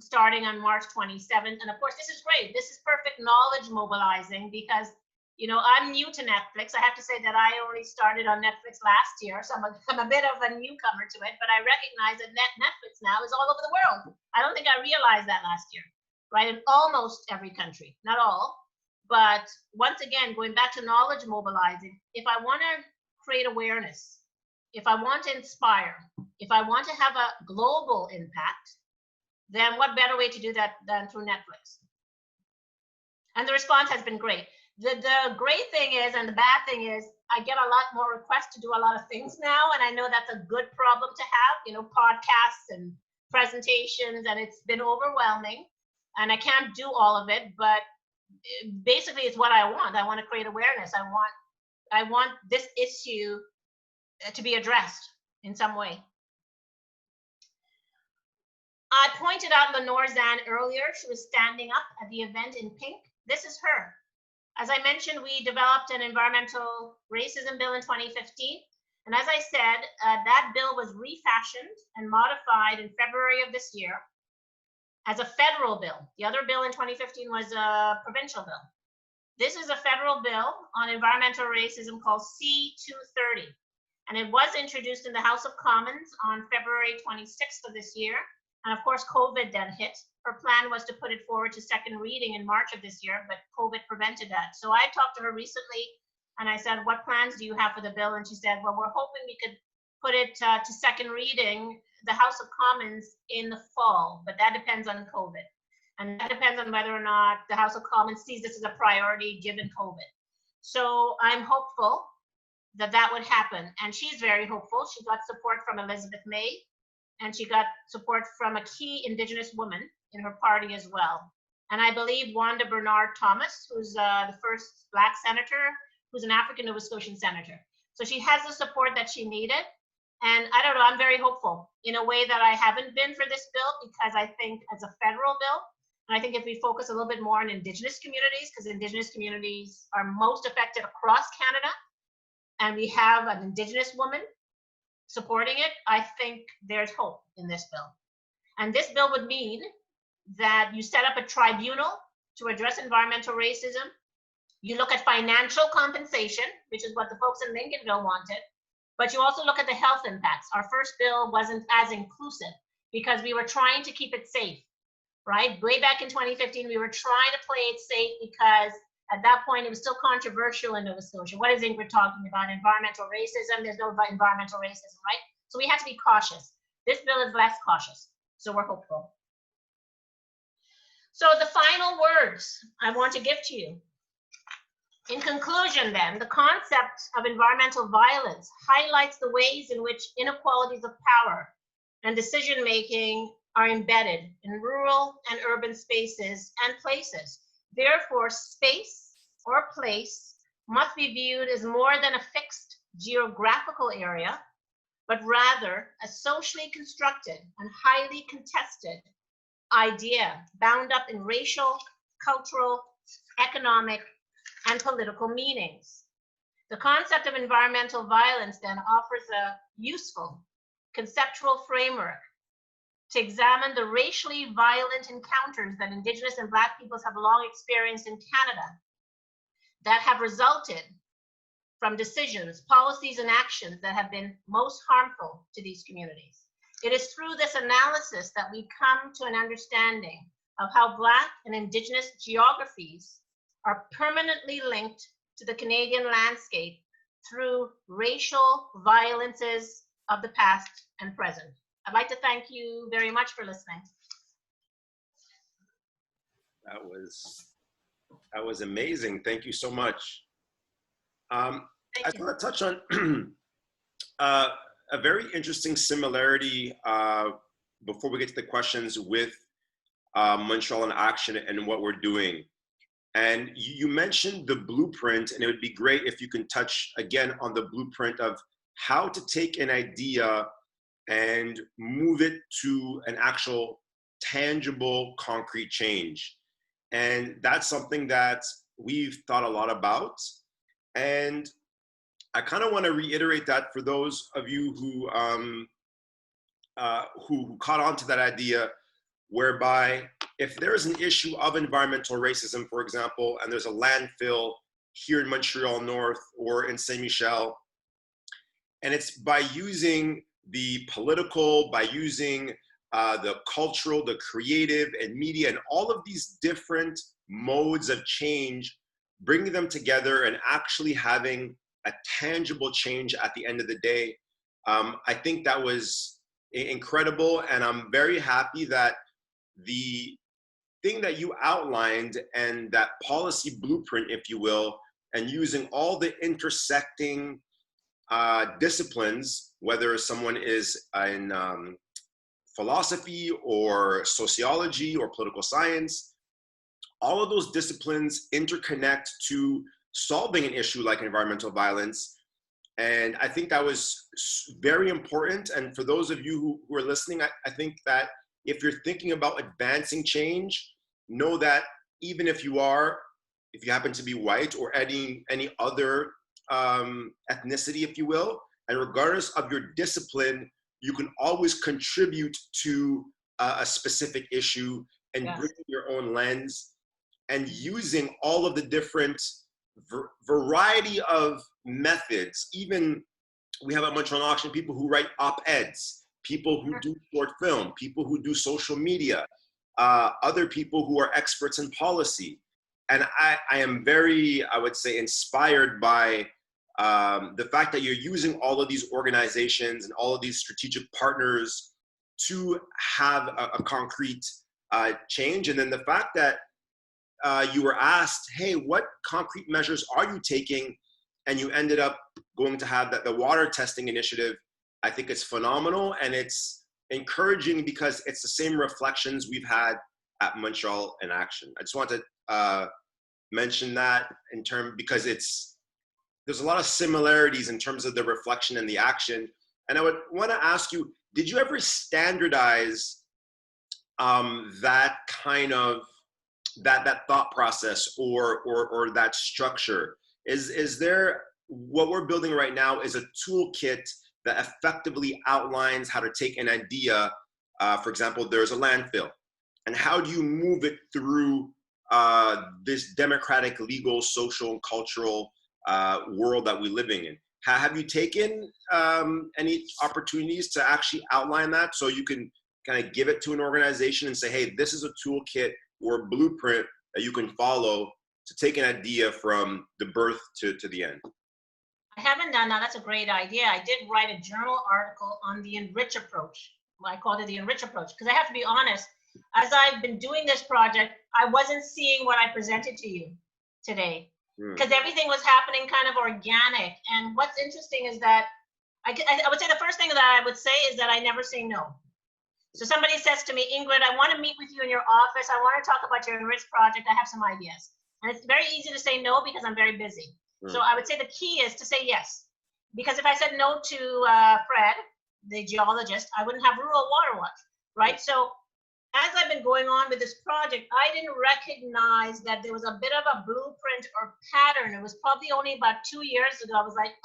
starting on March 27th. And of course, this is great. This is perfect knowledge mobilizing because, you know, I'm new to Netflix. I have to say that I only started on Netflix last year, so I'm a bit of a newcomer to it, but I recognize that Netflix now is all over the world. I don't think I realized that last year, right? In almost every country, not all. But once again, going back to knowledge mobilizing, if I want to create awareness, if I want to inspire, if I want to have a global impact, then what better way to do that than through Netflix? And the response has been great. The great thing is, and the bad thing is, I get a lot more requests to do a lot of things now, and I know that's a good problem to have, you know, podcasts and presentations, and it's been overwhelming, and I can't do all of it, but basically it's what I want. I want to create awareness. I want this issue to be addressed in some way. I pointed out Lenore Zann earlier. She was standing up at the event in pink. This is her. As I mentioned, we developed an environmental racism bill in 2015. And as I said, that bill was refashioned and modified in February of this year as a federal bill. The other bill in 2015 was a provincial bill. This is a federal bill on environmental racism called C-230. And it was introduced in the House of Commons on February 26th of this year. And of course, COVID then hit. Her plan was to put it forward to second reading in March of this year, but COVID prevented that. So I talked to her recently and I said, what plans do you have for the bill? And she said, well, we're hoping we could put it to second reading, the House of Commons in the fall, but that depends on COVID. And that depends on whether or not the House of Commons sees this as a priority given COVID. So I'm hopeful that that would happen. And she's very hopeful. She got support from Elizabeth May, and she got support from a key Indigenous woman in her party as well. And I believe Wanda Bernard Thomas, who's the first Black senator, who's an African Nova Scotian senator. So she has the support that she needed. And I don't know, I'm very hopeful in a way that I haven't been for this bill, because I think as a federal bill, and I think if we focus a little bit more on Indigenous communities, because Indigenous communities are most affected across Canada, and we have an Indigenous woman supporting it, I think there's hope in this bill. And this bill would mean that you set up a tribunal to address environmental racism. You look at financial compensation, which is what the folks in Lincolnville wanted, but you also look at the health impacts. Our first bill wasn't as inclusive because we were trying to keep it safe, right? Way back in 2015, we were trying to play it safe because at that point, it was still controversial in Nova Scotia. What is Ingrid talking about? Environmental racism? There's no environmental racism, right? So we had to be cautious. This bill is less cautious, so we're hopeful. So the final words I want to give to you. In conclusion then, the concept of environmental violence highlights the ways in which inequalities of power and decision-making are embedded in rural and urban spaces and places. Therefore, space or place must be viewed as more than a fixed geographical area, but rather a socially constructed and highly contested idea bound up in racial, cultural, economic, and political meanings. The concept of environmental violence then offers a useful conceptual framework to examine the racially violent encounters that Indigenous and Black peoples have long experienced in Canada that have resulted from decisions, policies, and actions that have been most harmful to these communities. It is through this analysis that we come to an understanding of how Black and Indigenous geographies are permanently linked to the Canadian landscape through racial violences of the past and present. I'd like to thank you very much for listening. That was amazing. Thank you so much. I Thank just you. want to touch on a very interesting similarity before we get to the questions with Montreal in Action and what we're doing. And you mentioned the blueprint, and it would be great if you can touch again on the blueprint of how to take an idea and move it to an actual tangible, concrete change. And that's something that we've thought a lot about. And I kind of want to reiterate that for those of you who caught on to that idea, whereby if there is an issue of environmental racism, for example, and there's a landfill here in Montreal North or in Saint Michel, and it's by using the political, by using the cultural, the creative, and media, and all of these different modes of change, bringing them together and actually having a tangible change at the end of the day. I think that was incredible, and I'm very happy that the thing that you outlined and that policy blueprint, if you will, and using all the intersecting disciplines, whether someone is in philosophy or sociology or political science, all of those disciplines interconnect to solving an issue like environmental violence. And I think that was very important. And for those of you who are listening, I think that if you're thinking about advancing change, know that even if you happen to be white or any other ethnicity, if you will, and regardless of your discipline, you can always contribute to a specific issue and Yes. bring your own lens, and using all of the different variety of methods. Even we have at Montreal Action people who write op-eds, people who do short film, people who do social media, other people who are experts in policy. And I am very, I would say, inspired by the fact that you're using all of these organizations and all of these strategic partners to have a concrete change. And then the fact that you were asked, hey, what concrete measures are you taking? And you ended up going to have the water testing initiative. I think it's phenomenal, and it's encouraging because it's the same reflections we've had at Montreal in Action. I just want to mention that because there's a lot of similarities in terms of the reflection and the action. And I would want to ask you, did you ever standardize that kind of that thought process or that structure? Is there, what we're building right now is a toolkit that effectively outlines how to take an idea, for example, there's a landfill, and how do you move it through this democratic, legal, social, and cultural world that we're living in? Have you taken any opportunities to actually outline that so you can kind of give it to an organization and say, hey, this is a toolkit or a blueprint that you can follow to take an idea from the birth to the end? I haven't done that. That's a great idea. I did write a journal article on the Enrich approach. I called it the Enrich approach because I have to be honest, as I've been doing this project, I wasn't seeing what I presented to you today because everything was happening kind of organic. And what's interesting is that I would say the first thing that I would say is that I never say no. So somebody says to me, Ingrid, I want to meet with you in your office. I want to talk about your Enrich project. I have some ideas. And it's very easy to say no because I'm very busy. So I would say the key is to say yes. Because if I said no to Fred, the geologist, I wouldn't have Rural Water Watch, right? So as I've been going on with this project, I didn't recognize that there was a bit of a blueprint or pattern. It was probably only about 2 years ago. I was like,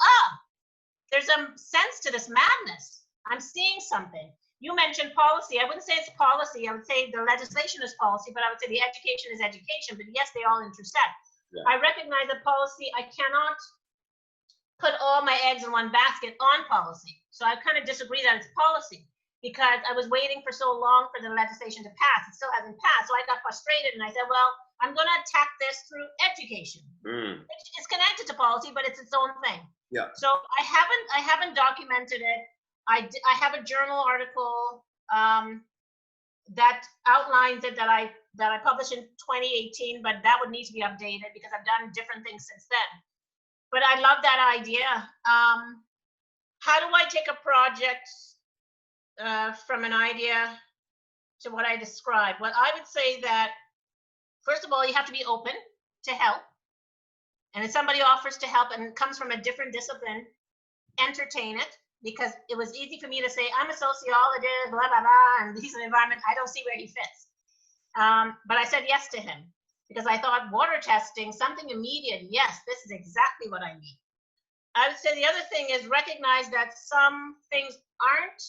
there's some sense to this madness. I'm seeing something. You mentioned policy. I wouldn't say it's policy. I would say the legislation is policy, but I would say the education is education. But yes, they all intersect. Yeah. I recognize that policy, I cannot put all my eggs in one basket on policy. So I kind of disagree that it's policy because I was waiting for so long for the legislation to pass. It still hasn't passed. So I got frustrated and I said, well, I'm going to attack this through education. It's connected to policy, but it's its own thing. Yeah. So I haven't documented it. I have a journal article that outlines it that I published in 2018, but that would need to be updated because I've done different things since then. but I love that idea. How do I take a project from an idea to what I described? Well, I would say that, first of all, you have to be open to help. And if somebody offers to help and comes from a different discipline, entertain it, because it was easy for me to say, I'm a sociologist, blah, blah, blah, and he's an environment, I don't see where he fits. But I said yes to him because I thought water testing, something immediate, yes, this is exactly what I need. I would say the other thing is recognize that some things aren't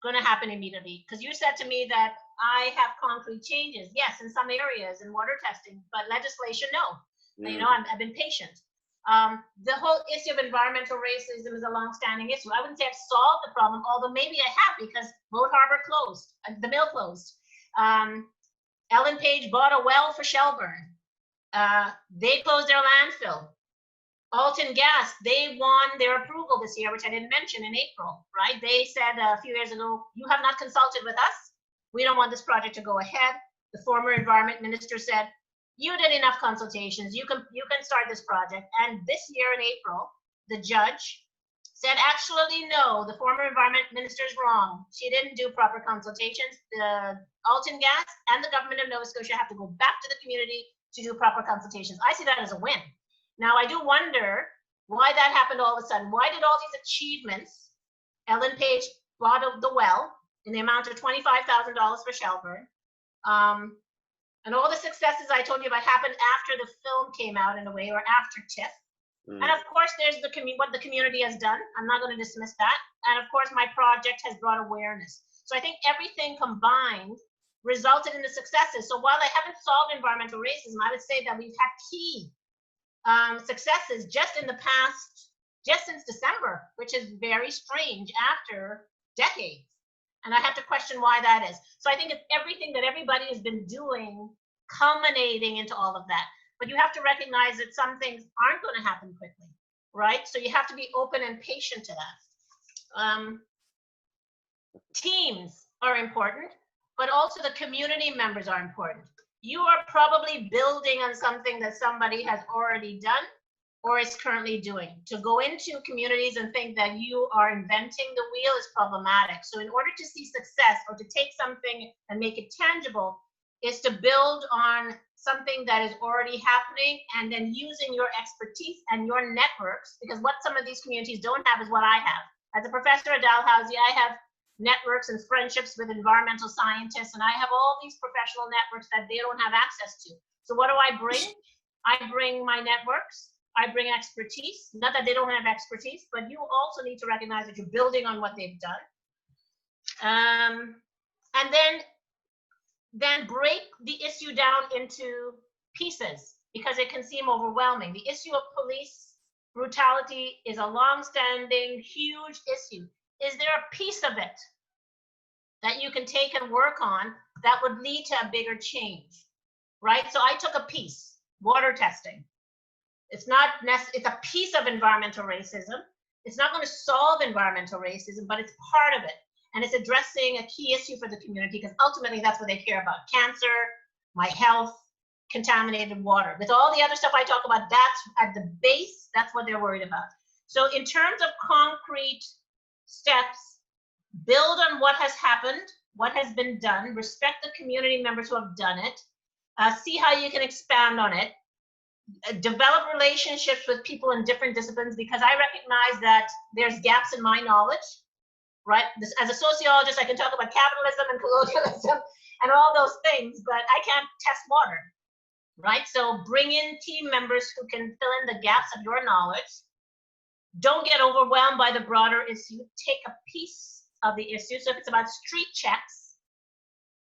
going to happen immediately, because you said to me that I have concrete changes. Yes, in some areas in water testing, but legislation, no. You know, I've been patient. The whole issue of environmental racism is a long-standing issue. I wouldn't say I've solved the problem, although maybe I have, because Boat Harbor closed, the mill closed. Ellen Page bought a well for Shelburne. They closed their landfill. Alton Gas, they won their approval this year, which I didn't mention, in April, right? They said a few years ago, you have not consulted with us. We don't want this project to go ahead. The former environment minister said, you did enough consultations. You can start this project. And this year in April, the judge said, actually, no, the former environment minister is wrong. She didn't do proper consultations. The Alton Gas and the government of Nova Scotia have to go back to the community to do proper consultations. I see that as a win. Now, I do wonder why that happened all of a sudden. Why did all these achievements, Ellen Page bought the well in the amount of $25,000 for Shelburne, and all the successes I told you about happened after the film came out, in a way, or after TIFF. And of course, there's what the community has done. I'm not going to dismiss that. And of course, my project has brought awareness. So I think everything combined resulted in the successes. So while I haven't solved environmental racism, I would say that we've had key successes just in the past, just since December, which is very strange after decades. And I have to question why that is. So I think it's everything that everybody has been doing culminating into all of that. But you have to recognize that some things aren't going to happen quickly, right? So you have to be open and patient to that. Teams are important, but also the community members are important. You are probably building on something that somebody has already done or is currently doing. To go into communities and think that you are inventing the wheel is problematic. So in order to see success, or to take something and make it tangible, is to build on something that is already happening, and then using your expertise and your networks, because what some of these communities don't have is what I have. As a professor at Dalhousie, I have networks and friendships with environmental scientists, and I have all these professional networks that they don't have access to. So what do I bring? I bring my networks, I bring expertise. Not that they don't have expertise, but you also need to recognize that you're building on what they've done. And then break the issue down into pieces, because it can seem overwhelming. The issue of police brutality is a long-standing, huge issue. Is there a piece of it that you can take and work on that would lead to a bigger change, right? So I took a piece, water testing. It's a piece of environmental racism. It's not going to solve environmental racism, but it's part of it. And it's addressing a key issue for the community, because ultimately that's what they care about. Cancer, my health, contaminated water. With all the other stuff I talk about, that's at the base, that's what they're worried about. So in terms of concrete steps, build on what has happened, what has been done, respect the community members who have done it, see how you can expand on it, develop relationships with people in different disciplines, because I recognize that there's gaps in my knowledge, right? As a sociologist, I can talk about capitalism and colonialism and all those things, but I can't test water, right? So bring in team members who can fill in the gaps of your knowledge. Don't get overwhelmed by the broader issue. Take a piece of the issue. So if it's about street checks,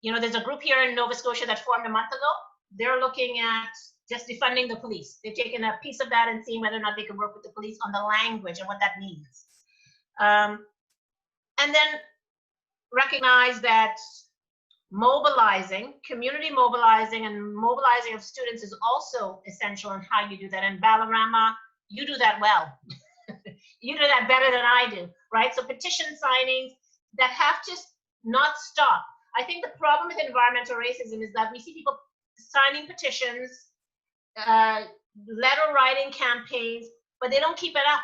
you know, there's a group here in Nova Scotia that formed a month ago. They're looking at just defunding the police. They've taken a piece of that and seeing whether or not they can work with the police on the language and what that means. And then recognize that mobilizing, community mobilizing and mobilizing of students is also essential in how you do that. And Balarama, you do that well. You do that better than I do, right? So petition signings that have to not stop. I think the problem with environmental racism is that we see people signing petitions, letter writing campaigns, but they don't keep it up.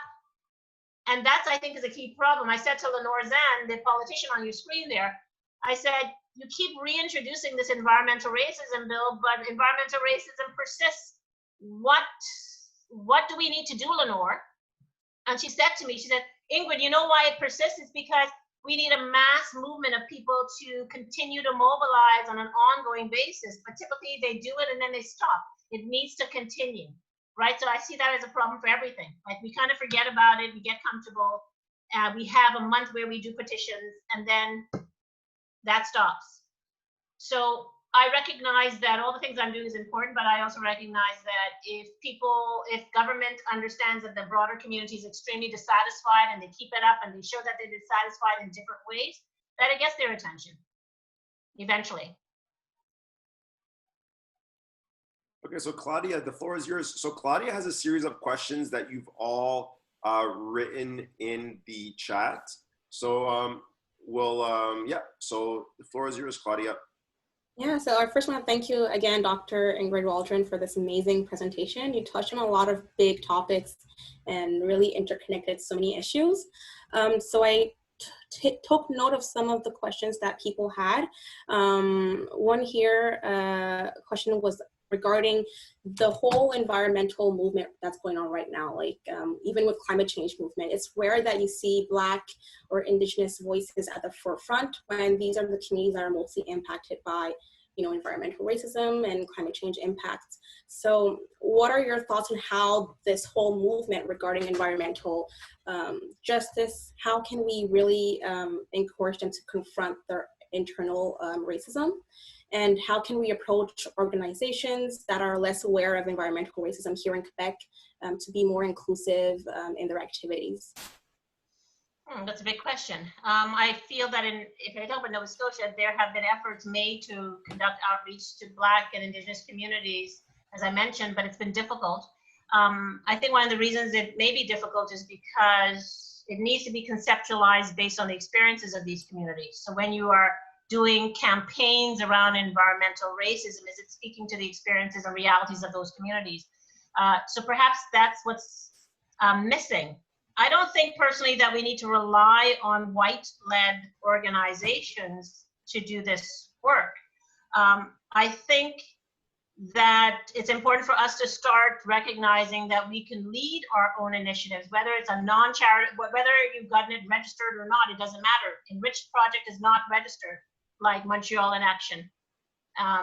And that's, I think, is a key problem. I said to Lenore Zan, the politician on your screen there, I said, you keep reintroducing this environmental racism bill, but environmental racism persists. What do we need to do, Lenore? And she said to me, she said, Ingrid, you know why it persists? It's because we need a mass movement of people to continue to mobilize on an ongoing basis. But typically they do it and then they stop. It needs to continue. Right, so I see that as a problem for everything. Like we kind of forget about it, we get comfortable, we have a month where we do petitions, and then that stops. So I recognize that all the things I'm doing is important, but I also recognize that if government understands that the broader community is extremely dissatisfied and they keep it up and they show that they're dissatisfied in different ways, that it gets their attention eventually. Okay, so Claudia, the floor is yours. So Claudia has a series of questions that you've all written in the chat. So so the floor is yours, Claudia. Yeah, so I first want to thank you again, Dr. Ingrid Waldron, for this amazing presentation. You touched on a lot of big topics and really interconnected so many issues. So I took note of some of the questions that people had. One here, question was regarding the whole environmental movement that's going on right now, like even with climate change movement. It's rare that you see Black or Indigenous voices at the forefront when these are the communities that are mostly impacted by, you know, environmental racism and climate change impacts. So what are your thoughts on how this whole movement regarding environmental justice, how can we really encourage them to confront their internal racism? And how can we approach organizations that are less aware of environmental racism here in Quebec to be more inclusive in their activities? That's a big question. I feel that if I talk about Nova Scotia, there have been efforts made to conduct outreach to Black and Indigenous communities, as I mentioned, but it's been difficult. I think one of the reasons it may be difficult is because it needs to be conceptualized based on the experiences of these communities. So when you are doing campaigns around environmental racism, is it speaking to the experiences and realities of those communities? So perhaps that's what's missing. I don't think personally that we need to rely on white-led organizations to do this work. I think that it's important for us to start recognizing that we can lead our own initiatives, whether it's a non-charity, whether you've gotten it registered or not, it doesn't matter. Enriched Project is not registered, like Montreal in Action.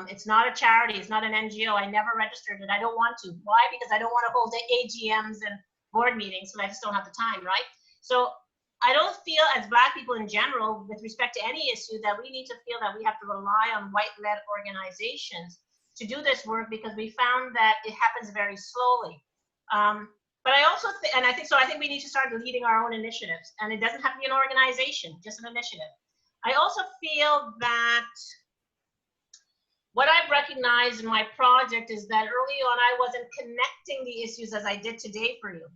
It's not a charity, it's not an NGO. I never registered it, I don't want to. Why? Because I don't want to hold the AGMs and board meetings, so I just don't have the time, right? So I don't feel, as Black people in general, with respect to any issue, that we need to feel that we have to rely on white-led organizations to do this work, because we found that it happens very slowly. But I also think we need to start leading our own initiatives, and it doesn't have to be an organization, just an initiative. I also feel that what I've recognized in my project is that early on I wasn't connecting the issues as I did today for you.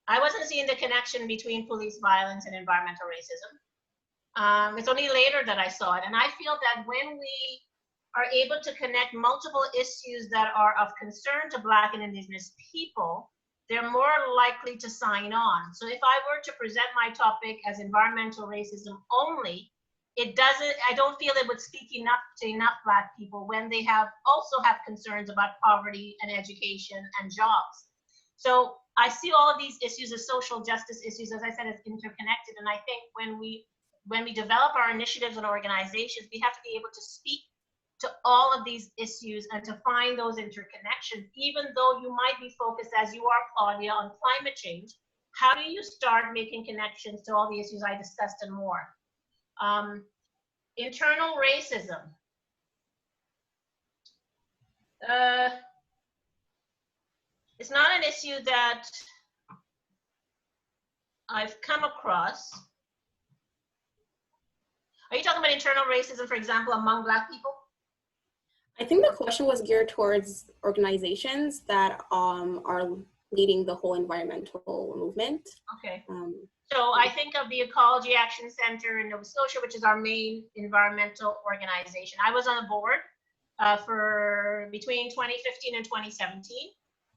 I wasn't seeing the connection between police violence and environmental racism. It's only later that I saw it, and I feel that when we are able to connect multiple issues that are of concern to Black and Indigenous people, they're more likely to sign on. So if I were to present my topic as environmental racism only, I don't feel it would speak enough to enough Black people when they also have concerns about poverty and education and jobs. So I see all of these issues as social justice issues, as I said, as interconnected. And I think when we develop our initiatives and organizations, we have to be able to speak to all of these issues and to find those interconnections, even though you might be focused, as you are, Claudia, on climate change. How do you start making connections to all the issues I discussed and more? Internal racism. It's not an issue that I've come across. Are you talking about internal racism, for example, among Black people? I think the question was geared towards organizations that are leading the whole environmental movement. Okay. So I think of the Ecology Action Center in Nova Scotia, which is our main environmental organization. I was on the board for between 2015 and 2017.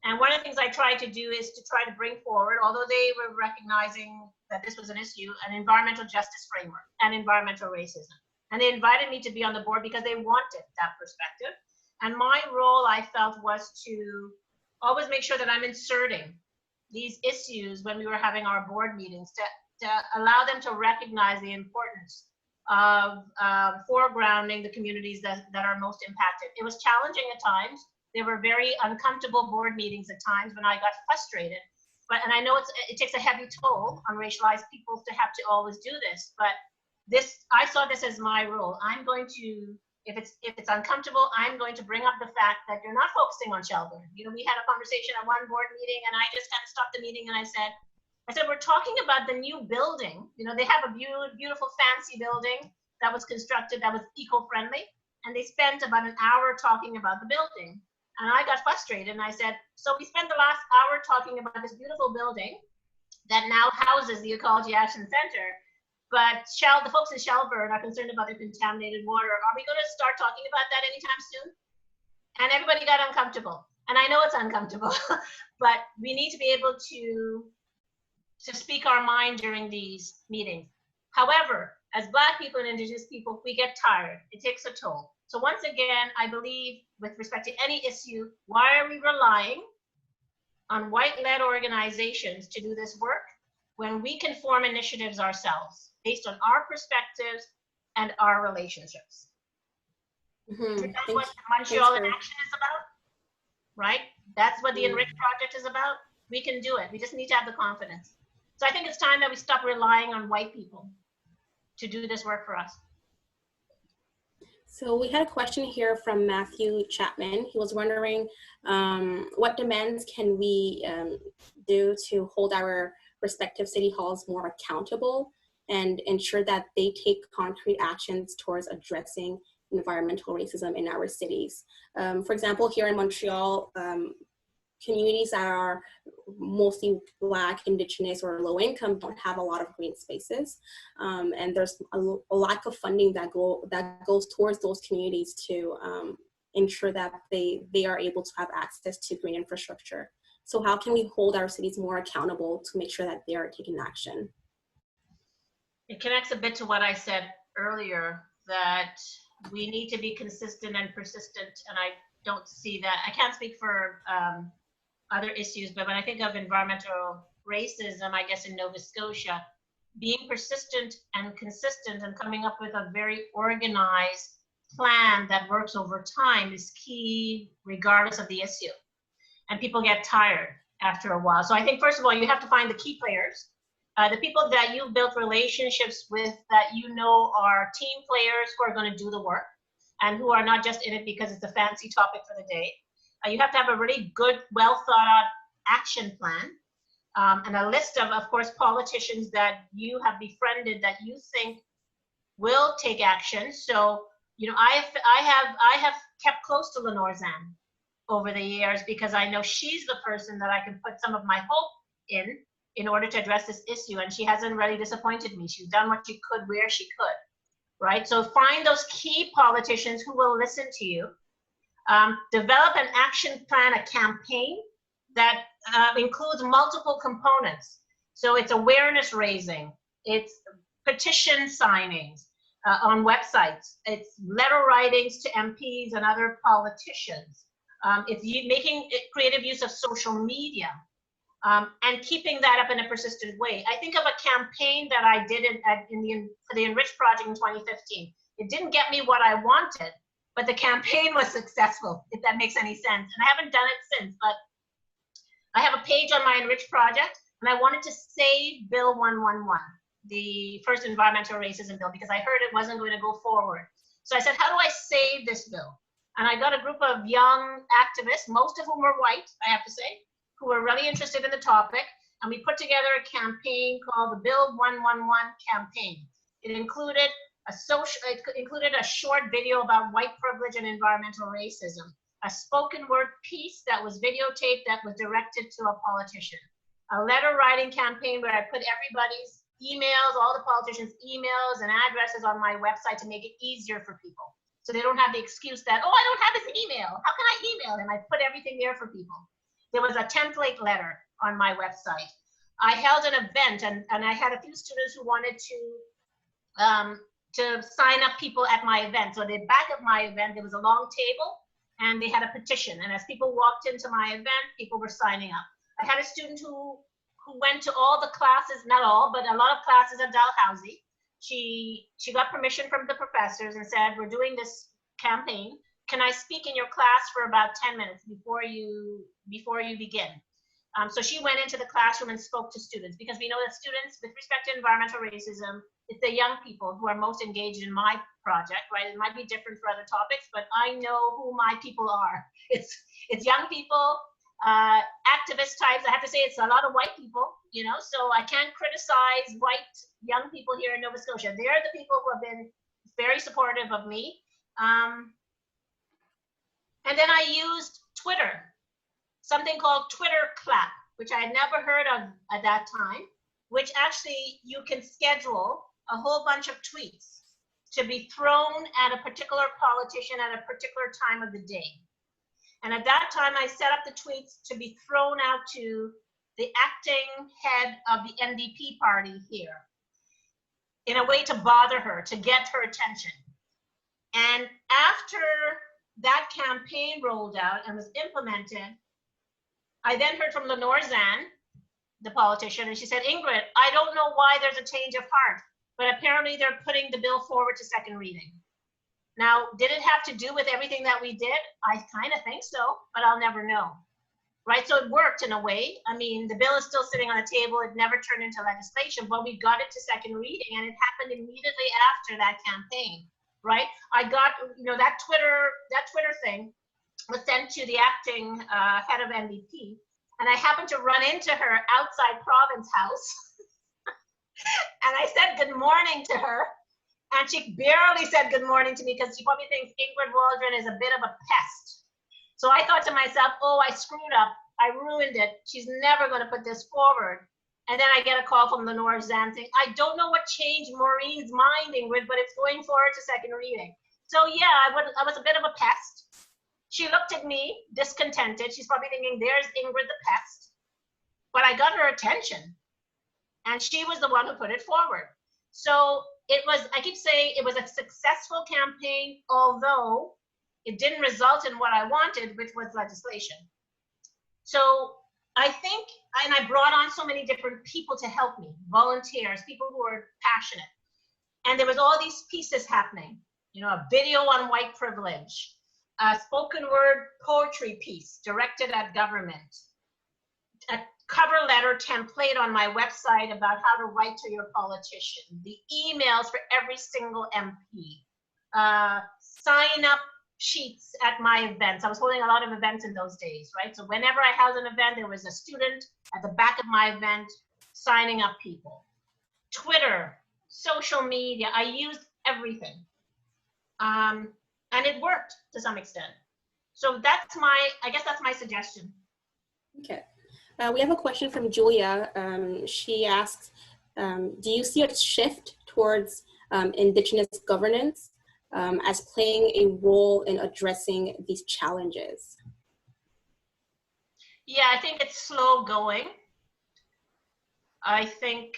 And one of the things I tried to do is to try to bring forward, although they were recognizing that this was an issue, an environmental justice framework and environmental racism. And they invited me to be on the board because they wanted that perspective. And my role, I felt, was to always make sure that I'm inserting these issues when we were having our board meetings to allow them to recognize the importance of foregrounding the communities that are most impacted. It was challenging at times. There were very uncomfortable board meetings at times when I got frustrated. And I know it takes a heavy toll on racialized people to have to always do this, but I saw this as my role. I'm going to, if it's uncomfortable, I'm going to bring up the fact that you're not focusing on Shelburne. You know, we had a conversation at one board meeting, and I just kind of stopped the meeting and I said, we're talking about the new building. You know, they have a beautiful, fancy building that was constructed that was eco-friendly, and they spent about an hour talking about the building. And I got frustrated, and I said, so we spent the last hour talking about this beautiful building that now houses the Ecology Action Center, but the folks in Shelburne are concerned about their contaminated water. Are we going to start talking about that anytime soon? And everybody got uncomfortable. And I know it's uncomfortable, but we need to be able to speak our mind during these meetings. However, as Black people and Indigenous people, we get tired. It takes a toll. So once again, I believe with respect to any issue, why are we relying on white-led organizations to do this work when we can form initiatives ourselves based on our perspectives and our relationships? Isn't that what Montreal in Action is about? Right? That's what the Enrich Project is about. We can do it. We just need to have the confidence. So I think it's time that we stop relying on white people to do this work for us. So we had a question here from Matthew Chapman. He was wondering what demands can we do to hold our respective city halls more accountable and ensure that they take concrete actions towards addressing environmental racism in our cities. For example, here in Montreal, communities that are mostly Black, Indigenous, or low income don't have a lot of green spaces. And there's a lack of funding that goes towards those communities to ensure that they are able to have access to green infrastructure. So how can we hold our cities more accountable to make sure that they are taking action? It connects a bit to what I said earlier, that we need to be consistent and persistent, and I don't see that. I can't speak for other issues, but when I think of environmental racism, I guess in Nova Scotia, being persistent and consistent and coming up with a very organized plan that works over time is key, regardless of the issue. And people get tired after a while. So I think, first of all, you have to find the key players, the people that you've built relationships with, that you know are team players who are going to do the work and who are not just in it because it's a fancy topic for the day. You have to have a really good, well thought out action plan, and a list of course, politicians that you have befriended that you think will take action. So, you know, I have kept close to Lenore Zan over the years because I know she's the person that I can put some of my hope in order to address this issue, and she hasn't really disappointed me. She's done what she could where she could, right? So find those key politicians who will listen to you. Develop an action plan, a campaign that includes multiple components. So it's awareness raising, it's petition signings on websites, it's letter writings to MPs and other politicians. It's making creative use of social media and keeping that up in a persistent way. I think of a campaign that I did for the Enrich Project in 2015. It didn't get me what I wanted, but the campaign was successful, if that makes any sense. And I haven't done it since, but I have a page on my Enrich Project, and I wanted to save Bill 111, the first environmental racism bill, because I heard it wasn't going to go forward. So I said, how do I save this bill? And I got a group of young activists, most of whom were white, I have to say, who were really interested in the topic. And we put together a campaign called the Bill 111 campaign. It included a short video about white privilege and environmental racism, a spoken word piece that was videotaped that was directed to a politician, a letter writing campaign where I put everybody's emails, all the politicians' emails and addresses on my website to make it easier for people. So they don't have the excuse that, oh, I don't have his email. How can I email him? I put everything there for people. there was a template letter on my website. I held an event, and I had a few students who wanted to sign up people at my event. So the back of my event, there was a long table, and they had a petition. And as people walked into my event, people were signing up. I had a student who went to all the classes, not all, but a lot of classes at Dalhousie. She got permission from the professors and said, we're doing this campaign. Can I speak in your class for about 10 minutes before you begin? So she went into the classroom and spoke to students, because we know that students, with respect to environmental racism, it's the young people who are most engaged in my project, right? It might be different for other topics, but I know who my people are. It's young people, activist types. I have to say it's a lot of white people, you know, so I can't criticize white young people here in Nova Scotia. They're the people who have been very supportive of me. And then I used Twitter, something called Twitter Clap, which I had never heard of at that time, which actually you can schedule a whole bunch of tweets to be thrown at a particular politician at a particular time of the day. And at that time, I set up the tweets to be thrown out to the acting head of the NDP party here in a way to bother her, to get her attention. And after that campaign rolled out and was implemented, I then heard from Lenore Zan, the politician, and she said, Ingrid, I don't know why there's a change of heart, but apparently they're putting the bill forward to second reading. Now, did it have to do with everything that we did? I kind of think so, but I'll never know. Right, so it worked in a way. I mean, the bill is still sitting on the table. It never turned into legislation, but we got it to second reading, and it happened immediately after that campaign, right? I got, you know, that Twitter thing was sent to the acting head of NDP, and I happened to run into her outside Province House, and I said good morning to her, and she barely said good morning to me because she probably thinks Ingrid Waldron is a bit of a pest. So I thought to myself, oh, I screwed up. I ruined it. She's never going to put this forward. And then I get a call from Lenore Zan saying, I don't know what changed Maureen's mind, Ingrid, but it's going forward to second reading. So yeah, I was a bit of a pest. She looked at me discontented. She's probably thinking, there's Ingrid the pest. But I got her attention. And she was the one who put it forward. So it was, I keep saying, it was a successful campaign, although it didn't result in what I wanted, which was legislation. So I think, and I brought on so many different people to help me, volunteers, people who are passionate. And there was all these pieces happening, you know, a video on white privilege, a spoken word poetry piece directed at government, a cover letter template on my website about how to write to your politician, the emails for every single MP, sign up sheets at my events. I was holding a lot of events in those days, right? So whenever I held an event, there was a student at the back of my event signing up people. Twitter, social media, I used everything. And it worked to some extent. So that's I guess that's my suggestion. Okay. We have a question from Julia. She asks, do you see a shift towards Indigenous governance as playing a role in addressing these challenges? Yeah, I think it's slow going. I think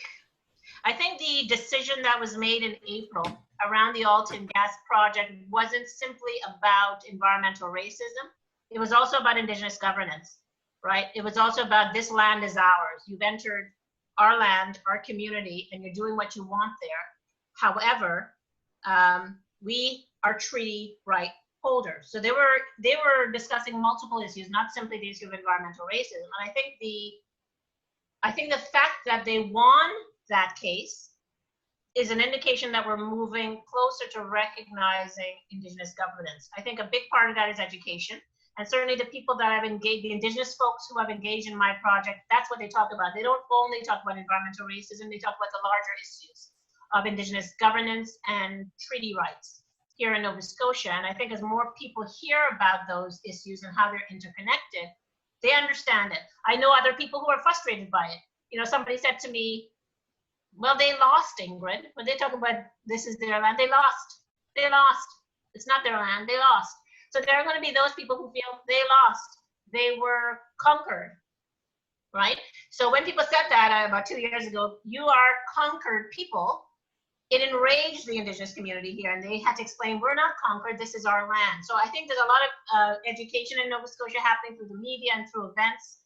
the decision that was made in April around the Alton Gas project wasn't simply about environmental racism. It was also about Indigenous governance, right? It was also about this land is ours. You've entered our land, our community, and you're doing what you want there. However, we are treaty right holders. So they were discussing multiple issues, not simply the issue of environmental racism. And I think the fact that they won that case is an indication that we're moving closer to recognizing Indigenous governance. I think a big part of that is education. And certainly the people that have engaged, the Indigenous folks who have engaged in my project, that's what they talk about. They don't only talk about environmental racism, they talk about the larger issues of Indigenous governance and treaty rights here in Nova Scotia. And I think as more people hear about those issues and how they're interconnected, they understand it. I know other people who are frustrated by it. You know, somebody said to me, well, they lost, Ingrid. When they talk about this is their land, they lost. They lost. It's not their land, they lost. So there are going to be those people who feel they lost. they were conquered, right? So when people said that about 2 years ago, you are conquered people, it enraged the indigenous community here, and they had to explain, we're not conquered, this is our land. So I think there's a lot of education in Nova Scotia happening through the media and through events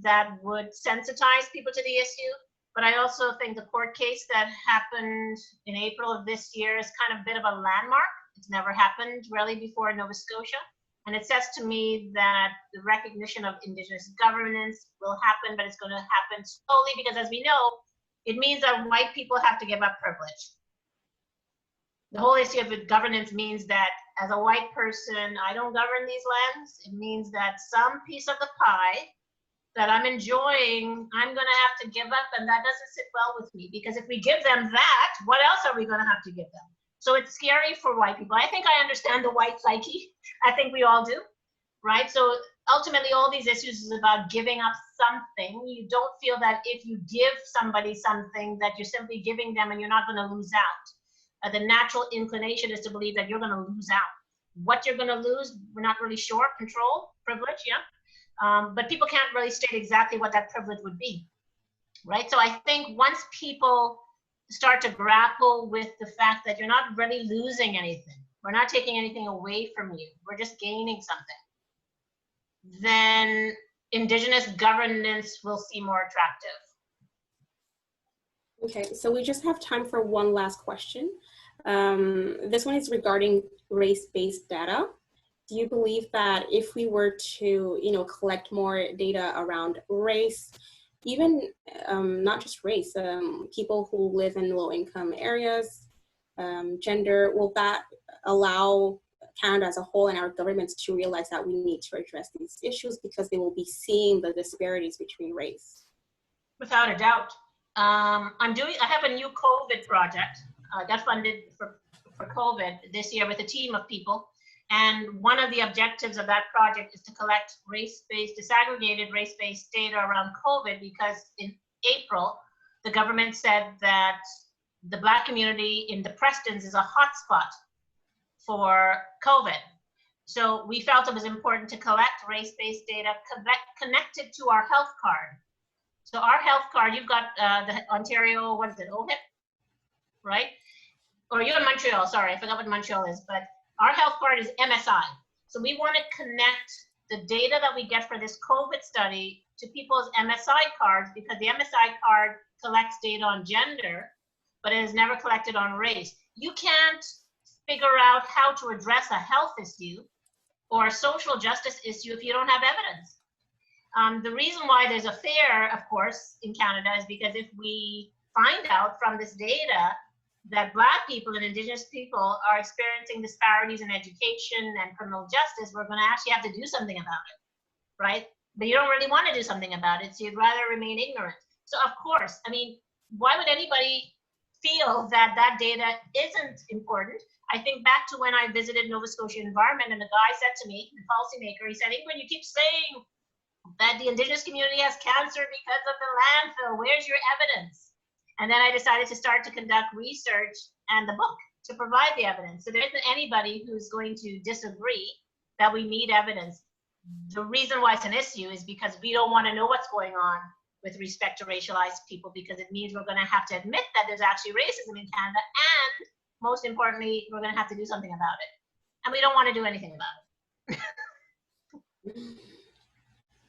that would sensitize people to the issue. But I also think the court case that happened in April of this year is kind of a bit of a landmark. It's never happened really before in Nova Scotia. And it says to me that the recognition of Indigenous governance will happen, but it's going to happen slowly because, as we know, it means that white people have to give up privilege. The whole issue of governance means that as a white person, I don't govern these lands. It means that some piece of the pie that I'm enjoying, I'm going to have to give up, and that doesn't sit well with me, because if we give them that, what else are we going to have to give them? So it's scary for white people. I think I understand the white psyche. I think we all do, right? So ultimately, all these issues is about giving up something. You don't feel that if you give somebody something that you're simply giving them and you're not going to lose out. The natural inclination is to believe that you're going to lose out. What you're going to lose, we're not really sure. Control, privilege, yeah. But people can't really state exactly what that privilege would be, right? So I think once people start to grapple with the fact that you're not really losing anything, we're not taking anything away from you, we're just gaining something, then Indigenous governance will seem more attractive. Okay, so we just have time for one last question. This one is regarding race-based data. Do you believe that if we were to, collect more data around race, even not just race, people who live in low-income areas, gender, will that allow Canada as a whole and our governments to realize that we need to address these issues because they will be seeing the disparities between race? Without a doubt. I have a new COVID project. I got funded for COVID this year with a team of people. And one of the objectives of that project is to collect race-based, disaggregated race-based data around COVID, because in April, the government said that the Black community in the Prestons is a hotspot for COVID. So we felt it was important to collect race-based data connected to our health card. So our health card, you've got the Ontario, what is it, OHIP, right? Or you're in Montreal, sorry, I forgot what Montreal is, but our health card is MSI. So we want to connect the data that we get for this COVID study to people's MSI cards, because the MSI card collects data on gender, but it is never collected on race. You can't figure out how to address a health issue or a social justice issue if you don't have evidence. The reason why there's a FAIR, of course, in Canada is because if we find out from this data that Black people and Indigenous people are experiencing disparities in education and criminal justice, we're going to actually have to do something about it, right? But you don't really want to do something about it, so you'd rather remain ignorant. So of course, I mean, why would anybody feel that that data isn't important? I think back to when I visited Nova Scotia Environment, and the guy said to me, the policymaker, he said, Ingrid, you keep saying that the Indigenous community has cancer because of the landfill. Where's your evidence? And then I decided to start to conduct research and the book to provide the evidence. So there isn't anybody who's going to disagree that we need evidence. The reason why it's an issue is because we don't want to know what's going on with respect to racialized people, because it means we're going to have to admit that there's actually racism in Canada, and most importantly, we're going to have to do something about it. And we don't want to do anything about it.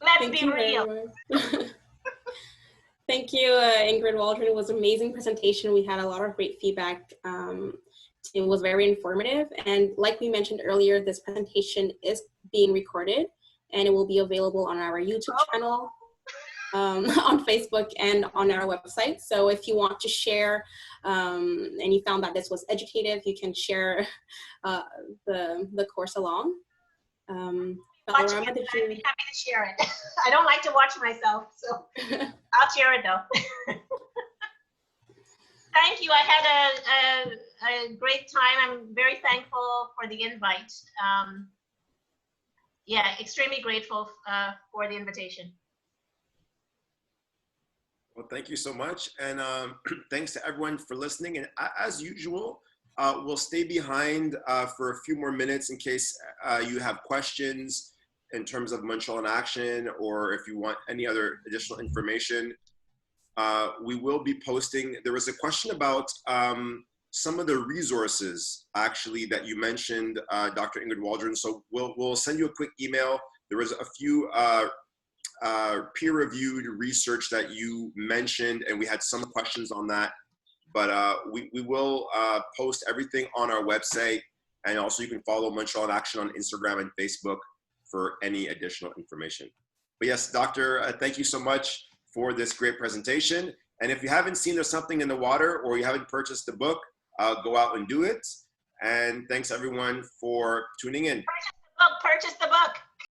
Let's be real. Thank you, Ingrid Waldron. It was an amazing presentation. We had a lot of great feedback. It was very informative. And like we mentioned earlier, this presentation is being recorded, and it will be available on our YouTube channel, on Facebook, and on our website. So if you want to share and you found that this was educative, you can share the course along. I'd be happy to share it. I don't like to watch myself, so I'll share it though. Thank you. I had a great time. I'm very thankful for the invite. Yeah, extremely grateful for the invitation. Well, thank you so much. And thanks to everyone for listening. And as usual, we'll stay behind for a few more minutes in case you have questions. in terms of Montreal in Action, or if you want any other additional information, we will be posting. There was a question about some of the resources actually that you mentioned, Dr. Ingrid Waldron. So we'll send you a quick email. There was a few peer-reviewed research that you mentioned, and we had some questions on that. But we will post everything on our website, and also you can follow Montreal in Action on Instagram and Facebook for any additional information. But yes, Doctor, thank you so much for this great presentation. And if you haven't seen There's Something in the Water, or you haven't purchased the book, go out and do it. And thanks everyone for tuning in. Purchase the book.